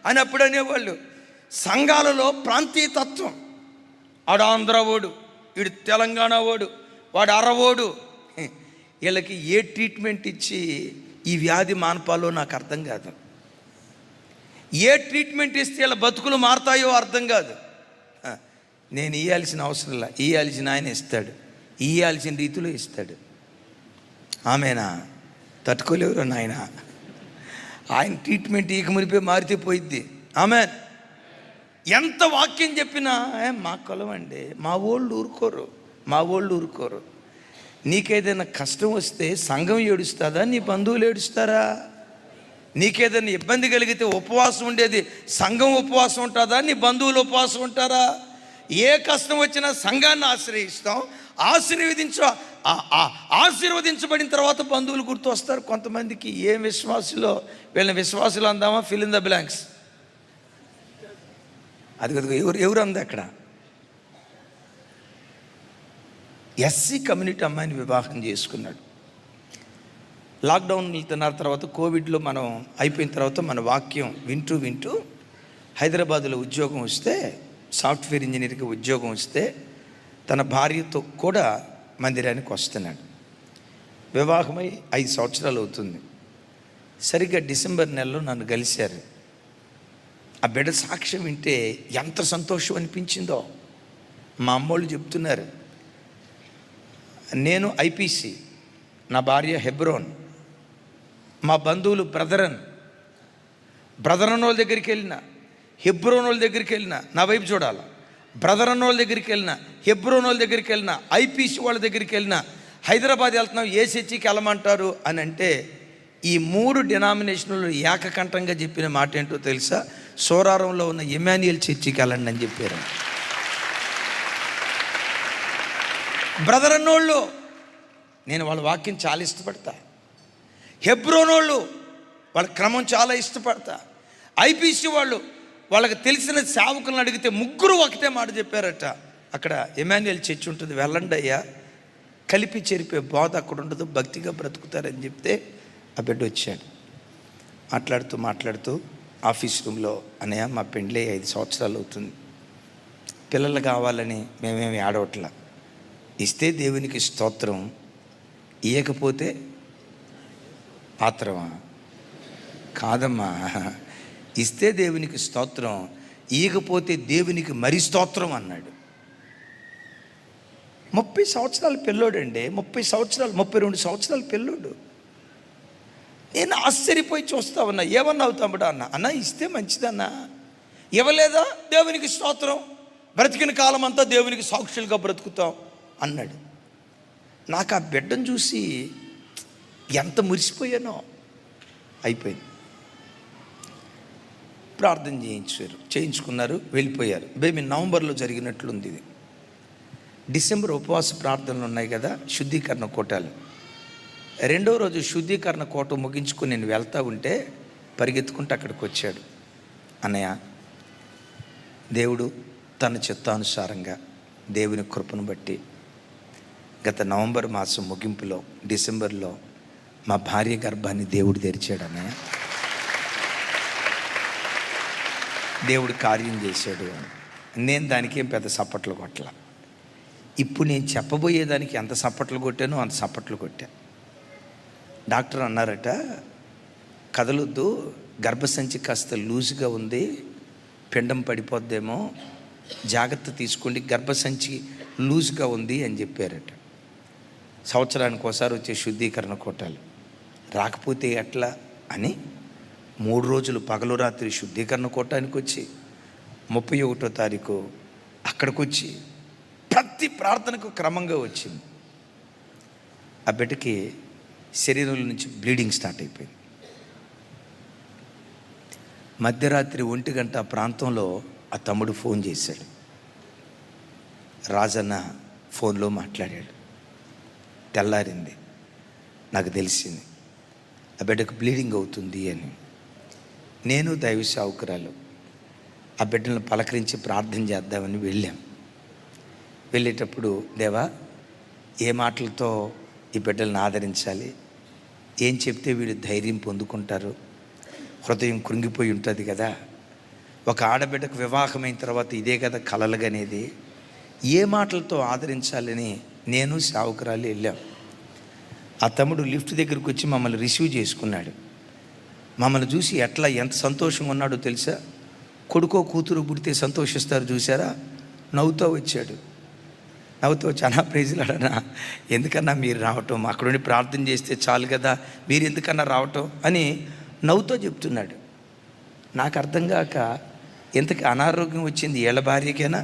అని అప్పుడు అనేవాళ్ళు. సంఘాలలో ప్రాంతీయ తత్వం, ఆడు ఆంధ్ర ఓడు, వీడు తెలంగాణ ఓడు, వాడు అరవోడు. వీళ్ళకి ఏ ట్రీట్మెంట్ ఇచ్చి ఈ వ్యాధి మాన్పాలో నాకు అర్థం కాదు. ఏ ట్రీట్మెంట్ ఇస్తే ఇలా బతుకులు మారుతాయో అర్థం కాదు. నేను ఇవ్వాల్సిన అవసరంలా, ఇవ్వాల్సిన ఆయన ఇస్తాడు, ఇవ్వాల్సిన రీతిలో ఇస్తాడు. ఆమెనా తట్టుకోలేవురా నాయన. ఆయన ట్రీట్మెంట్ ఈక మునిపే మారితే పోయిద్ది. ఆమె ఎంత వాక్యం చెప్పినా మా కులం అండి, మా వాళ్ళు ఊరుకోరు. నీకేదైనా కష్టం వస్తే సంఘం ఏడుస్తుందా, నీ బంధువులు ఏడుస్తారా? నీకేదైనా ఇబ్బంది కలిగితే ఉపవాసం ఉండేది సంఘం ఉపవాసం ఉంటుందా, నీ బంధువులు ఉపవాసం ఉంటారా? ఏ కష్టం వచ్చినా సంఘాన్ని ఆశ్రయిస్తాం. ఆశీర్వదించబడిన తర్వాత బంధువులు గుర్తు వస్తారు. కొంతమందికి ఏ విశ్వాసులో వీళ్ళని విశ్వాసులు అందామా, ఫిల్ ఇన్ ద బ్లాంక్స్. అది కదా ఎవరు అంది అక్కడ. ఎస్సీ కమ్యూనిటీ అమ్మాయిని వివాహం చేసుకున్నాడు. లాక్డౌన్ వెళ్తున్న తర్వాత కోవిడ్లో మనం అయిపోయిన తర్వాత మన వాక్యం వింటూ హైదరాబాదులో ఉద్యోగం వస్తే, సాఫ్ట్వేర్ ఇంజనీర్కి ఉద్యోగం వస్తే తన భార్యతో కూడా మందిరానికి వస్తున్నాడు. వివాహమై 5 సంవత్సరాలు అవుతుంది. సరిగ్గా డిసెంబర్ నెలలో నన్ను కలిశారు. ఆ బిడ్డ సాక్ష్యం వింటే ఎంత సంతోషం అనిపించిందో. మా అమ్మోళ్ళు చెప్తున్నారు, నేను ఐపీసీ, నా భార్య హెబ్రోన్, మా బంధువులు బ్రదరన్ వాళ్ళ దగ్గరికి వెళ్ళినా, హెబ్రోన్ వాళ్ళ దగ్గరికి వెళ్ళినా, నా వైపు చూడాలి, బ్రదరన్ వాళ్ళ దగ్గరికి వెళ్ళినా, హెబ్రోన్ వాళ్ళ దగ్గరికి వెళ్ళినా, ఐపీసీ వాళ్ళ దగ్గరికి వెళ్ళినా, హైదరాబాద్ వెళ్తున్నాం ఏ చర్చికి వెళ్ళమంటారు అని అంటే, ఈ 3 డినామినేషన్లు ఏకకంఠంగా చెప్పిన మాట ఏంటో తెలుసా? సోరారంలో ఉన్న ఎమాన్యుయల్ చర్చికి వెళ్ళండి అని చెప్పారు. బ్రదర్ అన్నోళ్ళు, నేను వాళ్ళ వాక్యం చాలా ఇష్టపడతా. హెబ్రోనోళ్ళు, వాళ్ళ క్రమం చాలా ఇష్టపడతా. ఐపీసీ వాళ్ళు, వాళ్ళకి తెలిసిన సేవకులను అడిగితే ముగ్గురు ఒకటే మాట చెప్పారట, అక్కడ ఎమాన్యుయల్ చర్చ్ ఉంటుంది, వెళ్ళండి అయ్యా, కలిపి చెరిపే బోధ అక్కడ ఉండదు, భక్తిగా బ్రతుకుతారని చెప్తే ఆ బిడ్డ వచ్చాడు. మాట్లాడుతూ ఆఫీస్ రూమ్లో, అన్నయ్య మా పెండ్లి 5 సంవత్సరాలు అవుతుంది, పిల్లలు కావాలని మేమేమి ఆడవట్లా, ఇస్తే దేవునికి స్తోత్రం, ఇయ్యకపోతే ఆత్రమా? కాదమ్మా, ఇస్తే దేవునికి స్తోత్రం, ఇయ్యకపోతే దేవునికి మరి స్తోత్రం అన్నాడు. 30 సంవత్సరాల పిల్లోడండి, 32 సంవత్సరాల పిల్లోడు. నేను ఆశ్చర్యపోయి చూస్తా ఉన్నా. ఏమన్నావు తమ్ముడు అన్న ఇస్తే మంచిదన్నా, ఇవ్వలేదా దేవునికి స్తోత్రం, బ్రతికిన కాలం అంతా దేవునికి సాక్షులుగా బ్రతుకుతాం అన్నాడు. నాకు ఆ బిడ్డను చూసి ఎంత మురిసిపోయానో. అయిపోయింది. ప్రార్థన చేయించుకున్నారు, వెళ్ళిపోయారు. బేబీ నవంబర్లో జరిగినట్లుంది ఇది. డిసెంబర్ ఉపవాస ప్రార్థనలు ఉన్నాయి కదా, శుద్ధీకరణ కోటాలు. 2వ రోజు శుద్ధీకరణ కోట ముగించుకుని నేను వెళ్తూ ఉంటే పరిగెత్తుకుంటూ అక్కడికి వచ్చాడు. అన్నయ్య, దేవుడు తన చిత్తానుసారంగా దేవుని కృపను బట్టి గత నవంబర్ మాసం ముగింపులో, డిసెంబర్లో మా భార్య గర్భాన్ని దేవుడు తెరిచాడు. అన్నయ్య, దేవుడు కార్యం చేశాడు. నేను దానికి ఏం పెద్ద సప్పట్లు కొట్టలా. ఇప్పుడు నేను చెప్పబోయేదానికి ఎంత సప్పట్లు కొట్టానో అంత సప్పట్లు కొట్టా. డాక్టర్ అన్నారట, కదలొద్దు, గర్భసంచి కాస్త లూజుగా ఉంది, పిండం పడిపోద్దేమో, జాగ్రత్త తీసుకోండి, గర్భసంచి లూజుగా ఉంది అని చెప్పారట. సంవత్సరానికి ఒకసారి వచ్చే శుద్ధీకరణ కోటాలు రాకపోతే ఎట్లా అని 3 రోజులు పగలు రాత్రి శుద్ధీకరణ కోటానికి వచ్చి 31వ తారీఖు అక్కడికి వచ్చి ప్రతి ప్రార్థనకు క్రమంగా వచ్చింది. ఆ బిడ్డకి శరీరంలో నుంచి బ్లీడింగ్ స్టార్ట్ అయిపోయింది. మధ్యరాత్రి 1 గంట ప్రాంతంలో ఆ తమ్ముడు ఫోన్ చేశాడు. రాజన్న ఫోన్లో మాట్లాడాడు. తెల్లారింది, నాకు తెలిసింది ఆ బిడ్డకు బ్లీడింగ్ అవుతుంది అని. నేను దైవ సేవకురాలు ఆ బిడ్డలను పలకరించి ప్రార్థన చేద్దామని వెళ్ళాం. వెళ్ళేటప్పుడు, దేవా, ఏ మాటలతో ఈ బిడ్డలను ఆదరించాలి, ఏం చెప్తే వీడు ధైర్యం పొందుకుంటారు, హృదయం కృంగిపోయి ఉంటుంది కదా, ఒక ఆడబిడ్డకు వివాహమైన తర్వాత ఇదే కదా కలలుగనేది, ఏ మాటలతో ఆదరించాలని నేను సేవకురాలు వెళ్ళాం. ఆ తమ్ముడు లిఫ్ట్ దగ్గరికి వచ్చి మమ్మల్ని రిసీవ్ చేసుకున్నాడు. మమ్మల్ని చూసి ఎంత సంతోషంగా ఉన్నాడో తెలుసా? కొడుకో కూతురు పుడితే సంతోషిస్తారు చూసారా, నవ్వుతూ వచ్చాడు. నవ్వుతూ వచ్చి, అన్నా ప్రైజ్లాడనా, ఎందుకన్నా మీరు రావటం, అక్కడుండి ప్రార్థన చేస్తే చాలు కదా, మీరు ఎందుకన్నా రావటం అని నవ్వుతో చెప్తున్నాడు. నాకు అర్థం కాక, ఎంతకి అనారోగ్యం వచ్చింది ఏళ్ళ భార్యకేనా?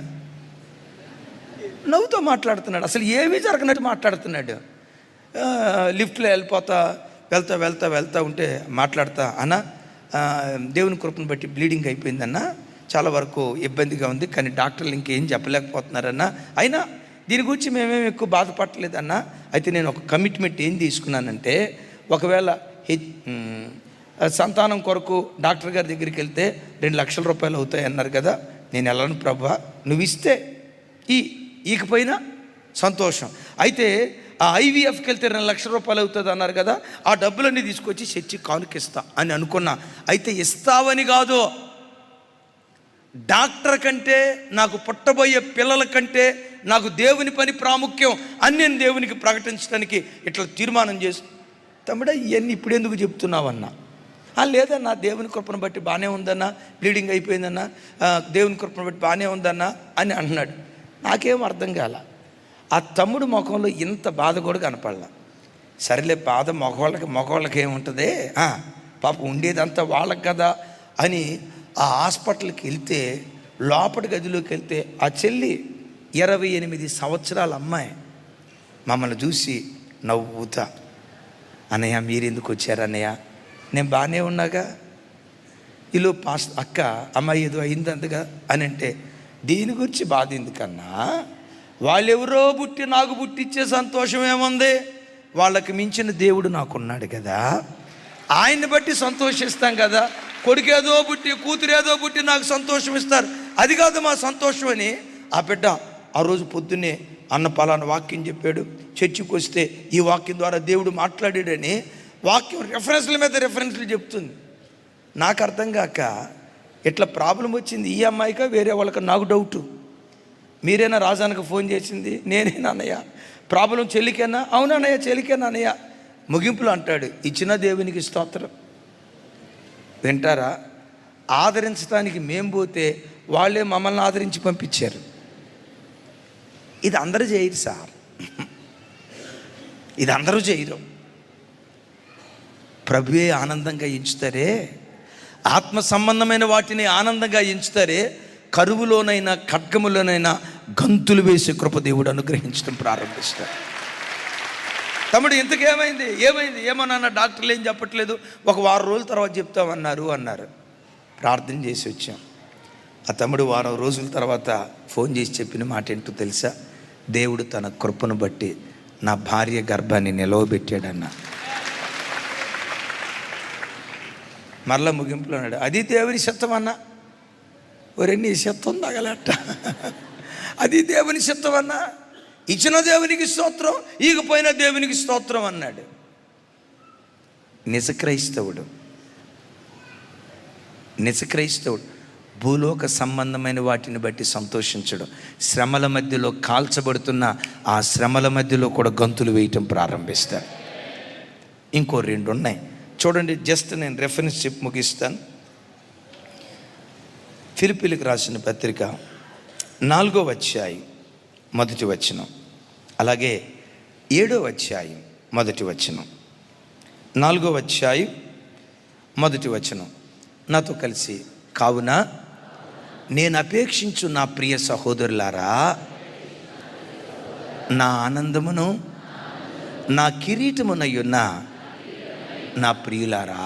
నవ్వుతో మాట్లాడుతున్నాడు, అసలు ఏమీ జరగనట్టు మాట్లాడుతున్నాడు. లిఫ్ట్లో వెళ్తా ఉంటే మాట్లాడతా, అన్న దేవుని కృపను బట్టి బ్లీడింగ్ అయిపోయిందన్న, చాలా వరకు ఇబ్బందిగా ఉంది, కానీ డాక్టర్లు ఇంకేం చెప్పలేకపోతున్నారన్న, అయినా దీని గురించి మేమేమి ఎక్కువ బాధపడలేదన్నా. అయితే నేను ఒక కమిట్మెంట్ ఏం తీసుకున్నానంటే, ఒకవేళ సంతానం కొరకు డాక్టర్ గారి దగ్గరికి వెళ్తే 2 లక్షల రూపాయలు అవుతాయి అన్నారు కదా, నేను వెళ్ళను ప్రభా, నువ్వు ఇస్తే ఈకపోయినా సంతోషం. అయితే ఆ ఐవీఎఫ్కి వెళ్తే 2 లక్షల రూపాయలు అవుతుంది అన్నారు కదా, ఆ డబ్బులన్నీ తీసుకొచ్చి చర్చి కానుకిస్తా అని అనుకున్నా. అయితే ఇస్తావని కాదు, డాక్టర్ కంటే, నాకు పుట్టబోయే పిల్లల కంటే నాకు దేవుని పని ప్రాముఖ్యం అని నేను దేవునికి ప్రకటించడానికి ఇట్లా తీర్మానం చేసి, తమ్ముడా ఇవన్నీ ఇప్పుడు ఎందుకు చెప్తున్నావన్నా? లేదన్నా, దేవుని కృపను బట్టి బాగానే ఉందన్నా, బ్లీడింగ్ అయిపోయిందన్నా, దేవుని కృపను బట్టి బాగానే ఉందన్నా అని అంటున్నాడు. నాకేం అర్థం కాల. ఆ తమ్ముడు ముఖంలో ఇంత బాధ కూడా కనపడలా. సరేలే, బాధ మగవాళ్ళకి ఏముంటుంది, పాపం ఉండేదంతా వాళ్ళకి కదా అని ఆ హాస్పిటల్కి వెళ్తే, లోపటి గదిలోకి వెళ్తే ఆ చెల్లి 28 సంవత్సరాల అమ్మాయి మమ్మల్ని చూసి నవ్వుతా, అన్నయ్య మీరు ఎందుకు వచ్చారు అన్నయ్య, నేను బాగానే ఉన్నాగా, ఈలో అక్క అమ్మాయి ఏదో అయింది అందుగా అని అంటే, దీని గురించి బాధ ఎందుకన్నా, వాళ్ళెవరో పుట్టి నాకు పుట్టిచ్చే సంతోషం ఏముంది? వాళ్ళకి మించిన దేవుడు నాకున్నాడు కదా, ఆయన్ని బట్టి సంతోషిస్తాం కదా. కొడుకేదో పుట్టి కూతురేదో పుట్టి నాకు సంతోషం ఇస్తారు, అది కాదు మా సంతోషం అని ఆ బిడ్డ ఆ రోజు పొద్దున్నే అన్న పలానా వాక్యం చెప్పాడు, చర్చికి వస్తే ఈ వాక్యం ద్వారా దేవుడు మాట్లాడాడని వాక్యం రెఫరెన్స్ల మీద రెఫరెన్స్లు చెప్తుంది. నాకు అర్థం కాక ఇట్లా ప్రాబ్లం వచ్చింది ఈ అమ్మాయికా వేరే వాళ్ళకి నాకు డౌటు. మీరేనా రాజానికి ఫోన్ చేసింది? నేనేనా అన్నయ్య? ప్రాబ్లం చెల్లికేనా? అవునా అన్నయ్య, చెల్లికేనా అన్నయ్య? ముగింపులు అంటాడు, ఇచ్చిన దేవునికి స్తోత్రం. వింటారా? ఆదరించడానికి మేము పోతే వాళ్ళే మమ్మల్ని ఆదరించి పంపించారు. ఇది అందరూ చేయరు సార్, ఇది అందరూ చేయరు. ప్రభువే ఆనందంగా ఎంచుతారే, ఆత్మ సంబంధమైన వాటిని ఆనందంగా ఎంచుతారే, కరువులోనైనా ఖడ్గములోనైనా గంతులు వేసే కృప దేవుడు అనుగ్రహించడం ప్రారంభిస్తారు. తమ్ముడు ఇంతకేమైంది? ఏమన్నా డాక్టర్లు ఏం చెప్పట్లేదు, ఒక వారం రోజుల తర్వాత చెప్తామన్నారు. ప్రార్థన చేసి వచ్చాం. ఆ తమ్ముడు వారం రోజుల తర్వాత ఫోన్ చేసి చెప్పిన మాట ఏంటో తెలుసా? దేవుడు తన కృపను బట్టి నా భార్య గర్భాన్ని నిలవబెట్టాడన్న. మరలా ముగింపులో అన్నాడు, అది దేవుని చిత్తం అన్నా. ఒరే నీ చిత్తం తగలట, అది దేవుని చిత్తం అన్నా. ఇచ్చిన దేవునికి స్తోత్రం, ఈగిపోయిన దేవునికి స్తోత్రం అన్నాడు. నిజ క్రైస్తవుడు భూలోక సంబంధమైన వాటిని బట్టి సంతోషించడం, శ్రమల మధ్యలో కాల్చబడుతున్న ఆ శ్రమల మధ్యలో కూడా గంతులు వేయటం ప్రారంభిస్తారు. ఇంకో 2 ఉన్నాయి చూడండి, జస్ట్ నేను రెఫరెన్స్ చెప్పి ముగిస్తాను. ఫిలిప్పీలకు రాసిన పత్రిక 4వ అధ్యాయం 1వ వచనం, అలాగే 7వ అధ్యాయం 1వ వచనం. 4వ అధ్యాయం 1వ వచనం నాతో కలిసి, కావున నేను అపేక్షించు నా ప్రియ సహోదరులారా, నా ఆనందమును నా కిరీటమునయున్న నా ప్రియులారా,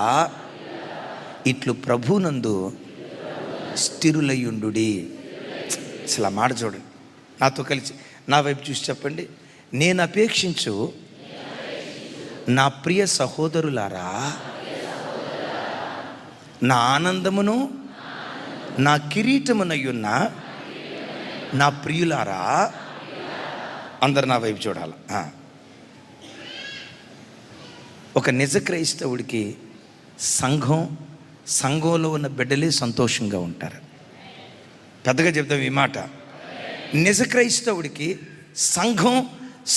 ఇట్లు ప్రభునందు స్థిరులయుండుడి. అసలు ఆ మాట చూడండి, నాతో కలిసి నా వైపు చూసి చెప్పండి. నేను అపేక్షించు నా ప్రియ సహోదరులారా, నా ఆనందమును నా కిరీటమునయున్న నా ప్రియులారా. అందరు నా వైపు చూడాలి. ఒక నిజ క్రైస్తవుడికి సంఘంలో ఉన్న బిడ్డలే సంతోషంగా ఉంటారు. పెద్దగా చెప్తాం ఈ మాట. నిజ క్రైస్తవుడికి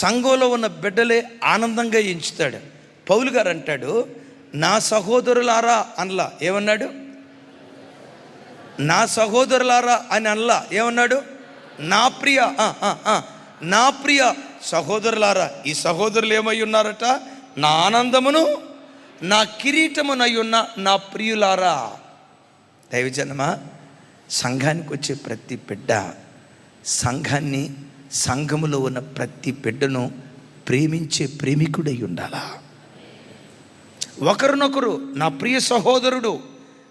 సంఘంలో ఉన్న బిడ్డలే ఆనందంగా ఎంచుతాడు. పౌలు గారు అంటాడు, నా సహోదరులారా అనలా, ఏమన్నాడు? నా సహోదరులారా అని అనలా, ఏమన్నాడు? నా ప్రియ సహోదరులారా. ఈ సహోదరులు ఏమై ఉన్నారట? నా ఆనందమును నా కిరీటమునై ఉన్న నా ప్రియులారా. దైవజనమా, సంఘానికి వచ్చే ప్రతి బిడ్డ, సంఘములో ఉన్న ప్రతి బిడ్డను ప్రేమించే ప్రేమికుడై ఉండాలా. ఒకరినొకరు నా ప్రియ సహోదరుడు,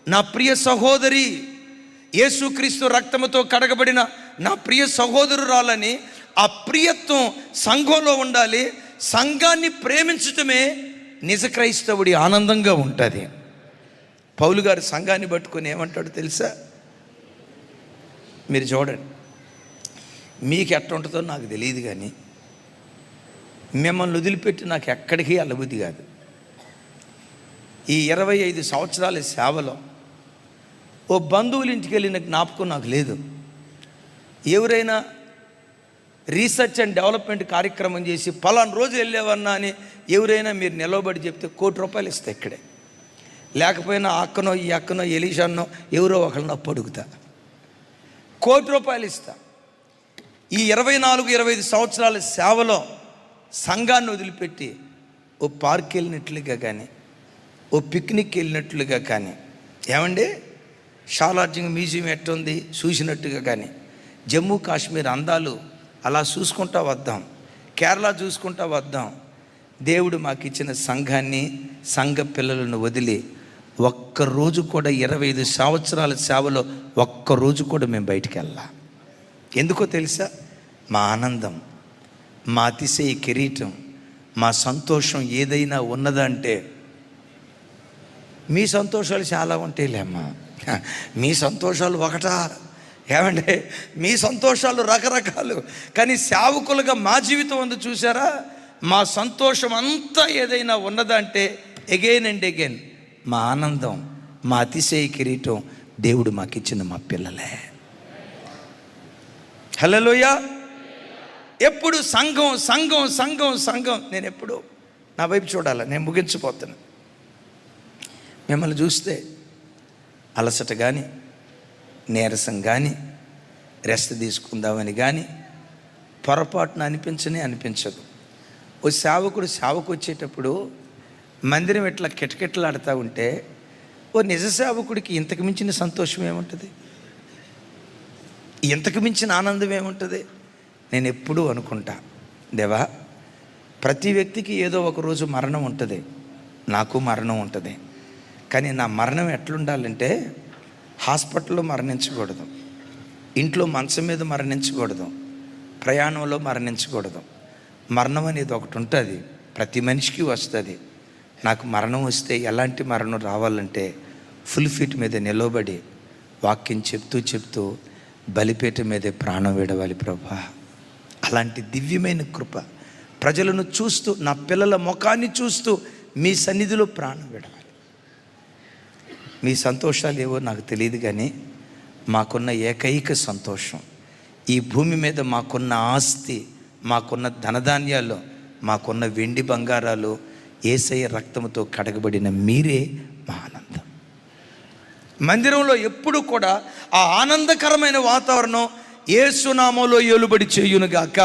నా ప్రియ సహోదరి, యేసుక్రీస్తు రక్తముతో కడగబడిన నా ప్రియ సహోదరురాలని ఆ ప్రియత్వం సంఘంలో ఉండాలి. సంఘాన్ని ప్రేమించటమే నిజ క్రైస్తవుడి ఆనందంగా ఉంటుంది. పౌలు గారు సంఘాన్ని పట్టుకొని ఏమంటాడు తెలుసా? మీరు చూడండి, మీకు ఎట్ట ఉంటుందో నాకు తెలియదు, కానీ మిమ్మల్ని వదిలిపెట్టి నాకు ఎక్కడికి వెళ్ళబుద్ధి కాదు. ఈ 25 సంవత్సరాల సేవలో ఓ బంధువుల ఇంటికి వెళ్ళిన జ్ఞాపకం నాకు లేదు. ఎవరైనా రీసెర్చ్ అండ్ డెవలప్మెంట్ కార్యక్రమం చేసి పలానా రోజు వెళ్ళేవన్నా అని ఎవరైనా మీరు నిలవబడి చెప్తే ₹1,00,00,000 ఇస్తా. ఇక్కడే లేకపోయినా అక్కనో ఈ అక్కనో ఎలీషాన్నో ఎవరో ఒకరిని అప్పు అడుగుతా, ₹1,00,00,000 ఇస్తా. ఈ 24-25 సంవత్సరాల సేవలో సంఘాన్ని వదిలిపెట్టి ఓ పార్క్ వెళ్ళినట్లుగా కానీ, ఓ పిక్నిక్ వెళ్ళినట్లుగా కానీ, ఏమండి షాలార్జింగ్ మ్యూజియం ఎట్టుంది చూసినట్టుగా కానీ, జమ్మూ కాశ్మీర్ అందాలు అలా చూసుకుంటా వద్దాం, కేరళ చూసుకుంటా వద్దాం. దేవుడు మాకు ఇచ్చిన సంఘాన్ని, సంఘ పిల్లలను వదిలి ఒక్కరోజు కూడా 25 సంవత్సరాల సేవలో ఒక్కరోజు కూడా మేము బయటికి వెళ్ళాం. ఎందుకో తెలుసా? మా ఆనందం, మా అతిశయ కిరీటం, మా సంతోషం ఏదైనా ఉన్నదంటే, మీ సంతోషాలు చాలా ఉంటాయిలేమ్మా, మీ సంతోషాలు ఒకటా? ఏమంటే మీ సంతోషాలు రకరకాలు. కానీ సేవకులుగా మా జీవితం ఉంది చూసారా, మా సంతోషం అంతా ఏదైనా ఉన్నదంటే ఎగైన్ అండ్ ఎగైన్ మా ఆనందం, మా అతిశయ కిరీటం దేవుడు మాకిచ్చిన మా పిల్లలే. హల్లెలూయా. ఎప్పుడు సంఘం సంఘం సంఘం సంఘం. నేను ఎప్పుడు నా వైపు చూడాలి, నేను ముగించిపోతాను. మిమ్మల్ని చూస్తే అలసట కానీ, నీరసం కానీ, రెస్ట్ తీసుకుందామని కానీ పొరపాటున అనిపించదు. ఓ సేవకు వచ్చేటప్పుడు మందిరం ఇట్లా కిటకిటలాడుతూ ఉంటే ఓ నిజ సేవకుడికి ఇంతకు మించిన సంతోషం ఏముంటుంది, ఇంతకు మించిన ఆనందం ఏముంటుంది? నేను ఎప్పుడూ అనుకుంటా, దేవా, ప్రతి వ్యక్తికి ఏదో ఒక రోజు మరణం ఉంటుంది, నాకు మరణం ఉంటుంది. కానీ నా మరణం ఎట్లుండాలంటే హాస్పిటల్లో మరణించకూడదు, ఇంట్లో మంచం మీద మరణించకూడదు, ప్రయాణంలో మరణించకూడదు. మరణం అనేది ఒకటి ఉంటుంది, ప్రతి మనిషికి వస్తుంది. నాకు మరణం వస్తే ఎలాంటి మరణం రావాలంటే ఫుల్ ఫీట్ మీద నిలబడి వాక్యం చెప్తూ బలిపీఠ మీదే ప్రాణం విడవాలి ప్రభా. అలాంటి దివ్యమైన కృప, ప్రజలను చూస్తూ, నా పిల్లల ముఖాన్ని చూస్తూ మీ సన్నిధిలో ప్రాణం విడవాలి. మీ సంతోషాలు ఏవో నాకు తెలియదు, కానీ మాకున్న ఏకైక సంతోషం, ఈ భూమి మీద మాకున్న ఆస్తి, మాకున్న ధనధాన్యాలు, మాకున్న వెండి బంగారాలు యేసయ్య రక్తంతో కడగబడిన మీరే మా ఆనందం. మందిరంలో ఎప్పుడు కూడా ఆ ఆనందకరమైన వాతావరణం యేసు నామములో ఏలుబడి చేయునుగాక.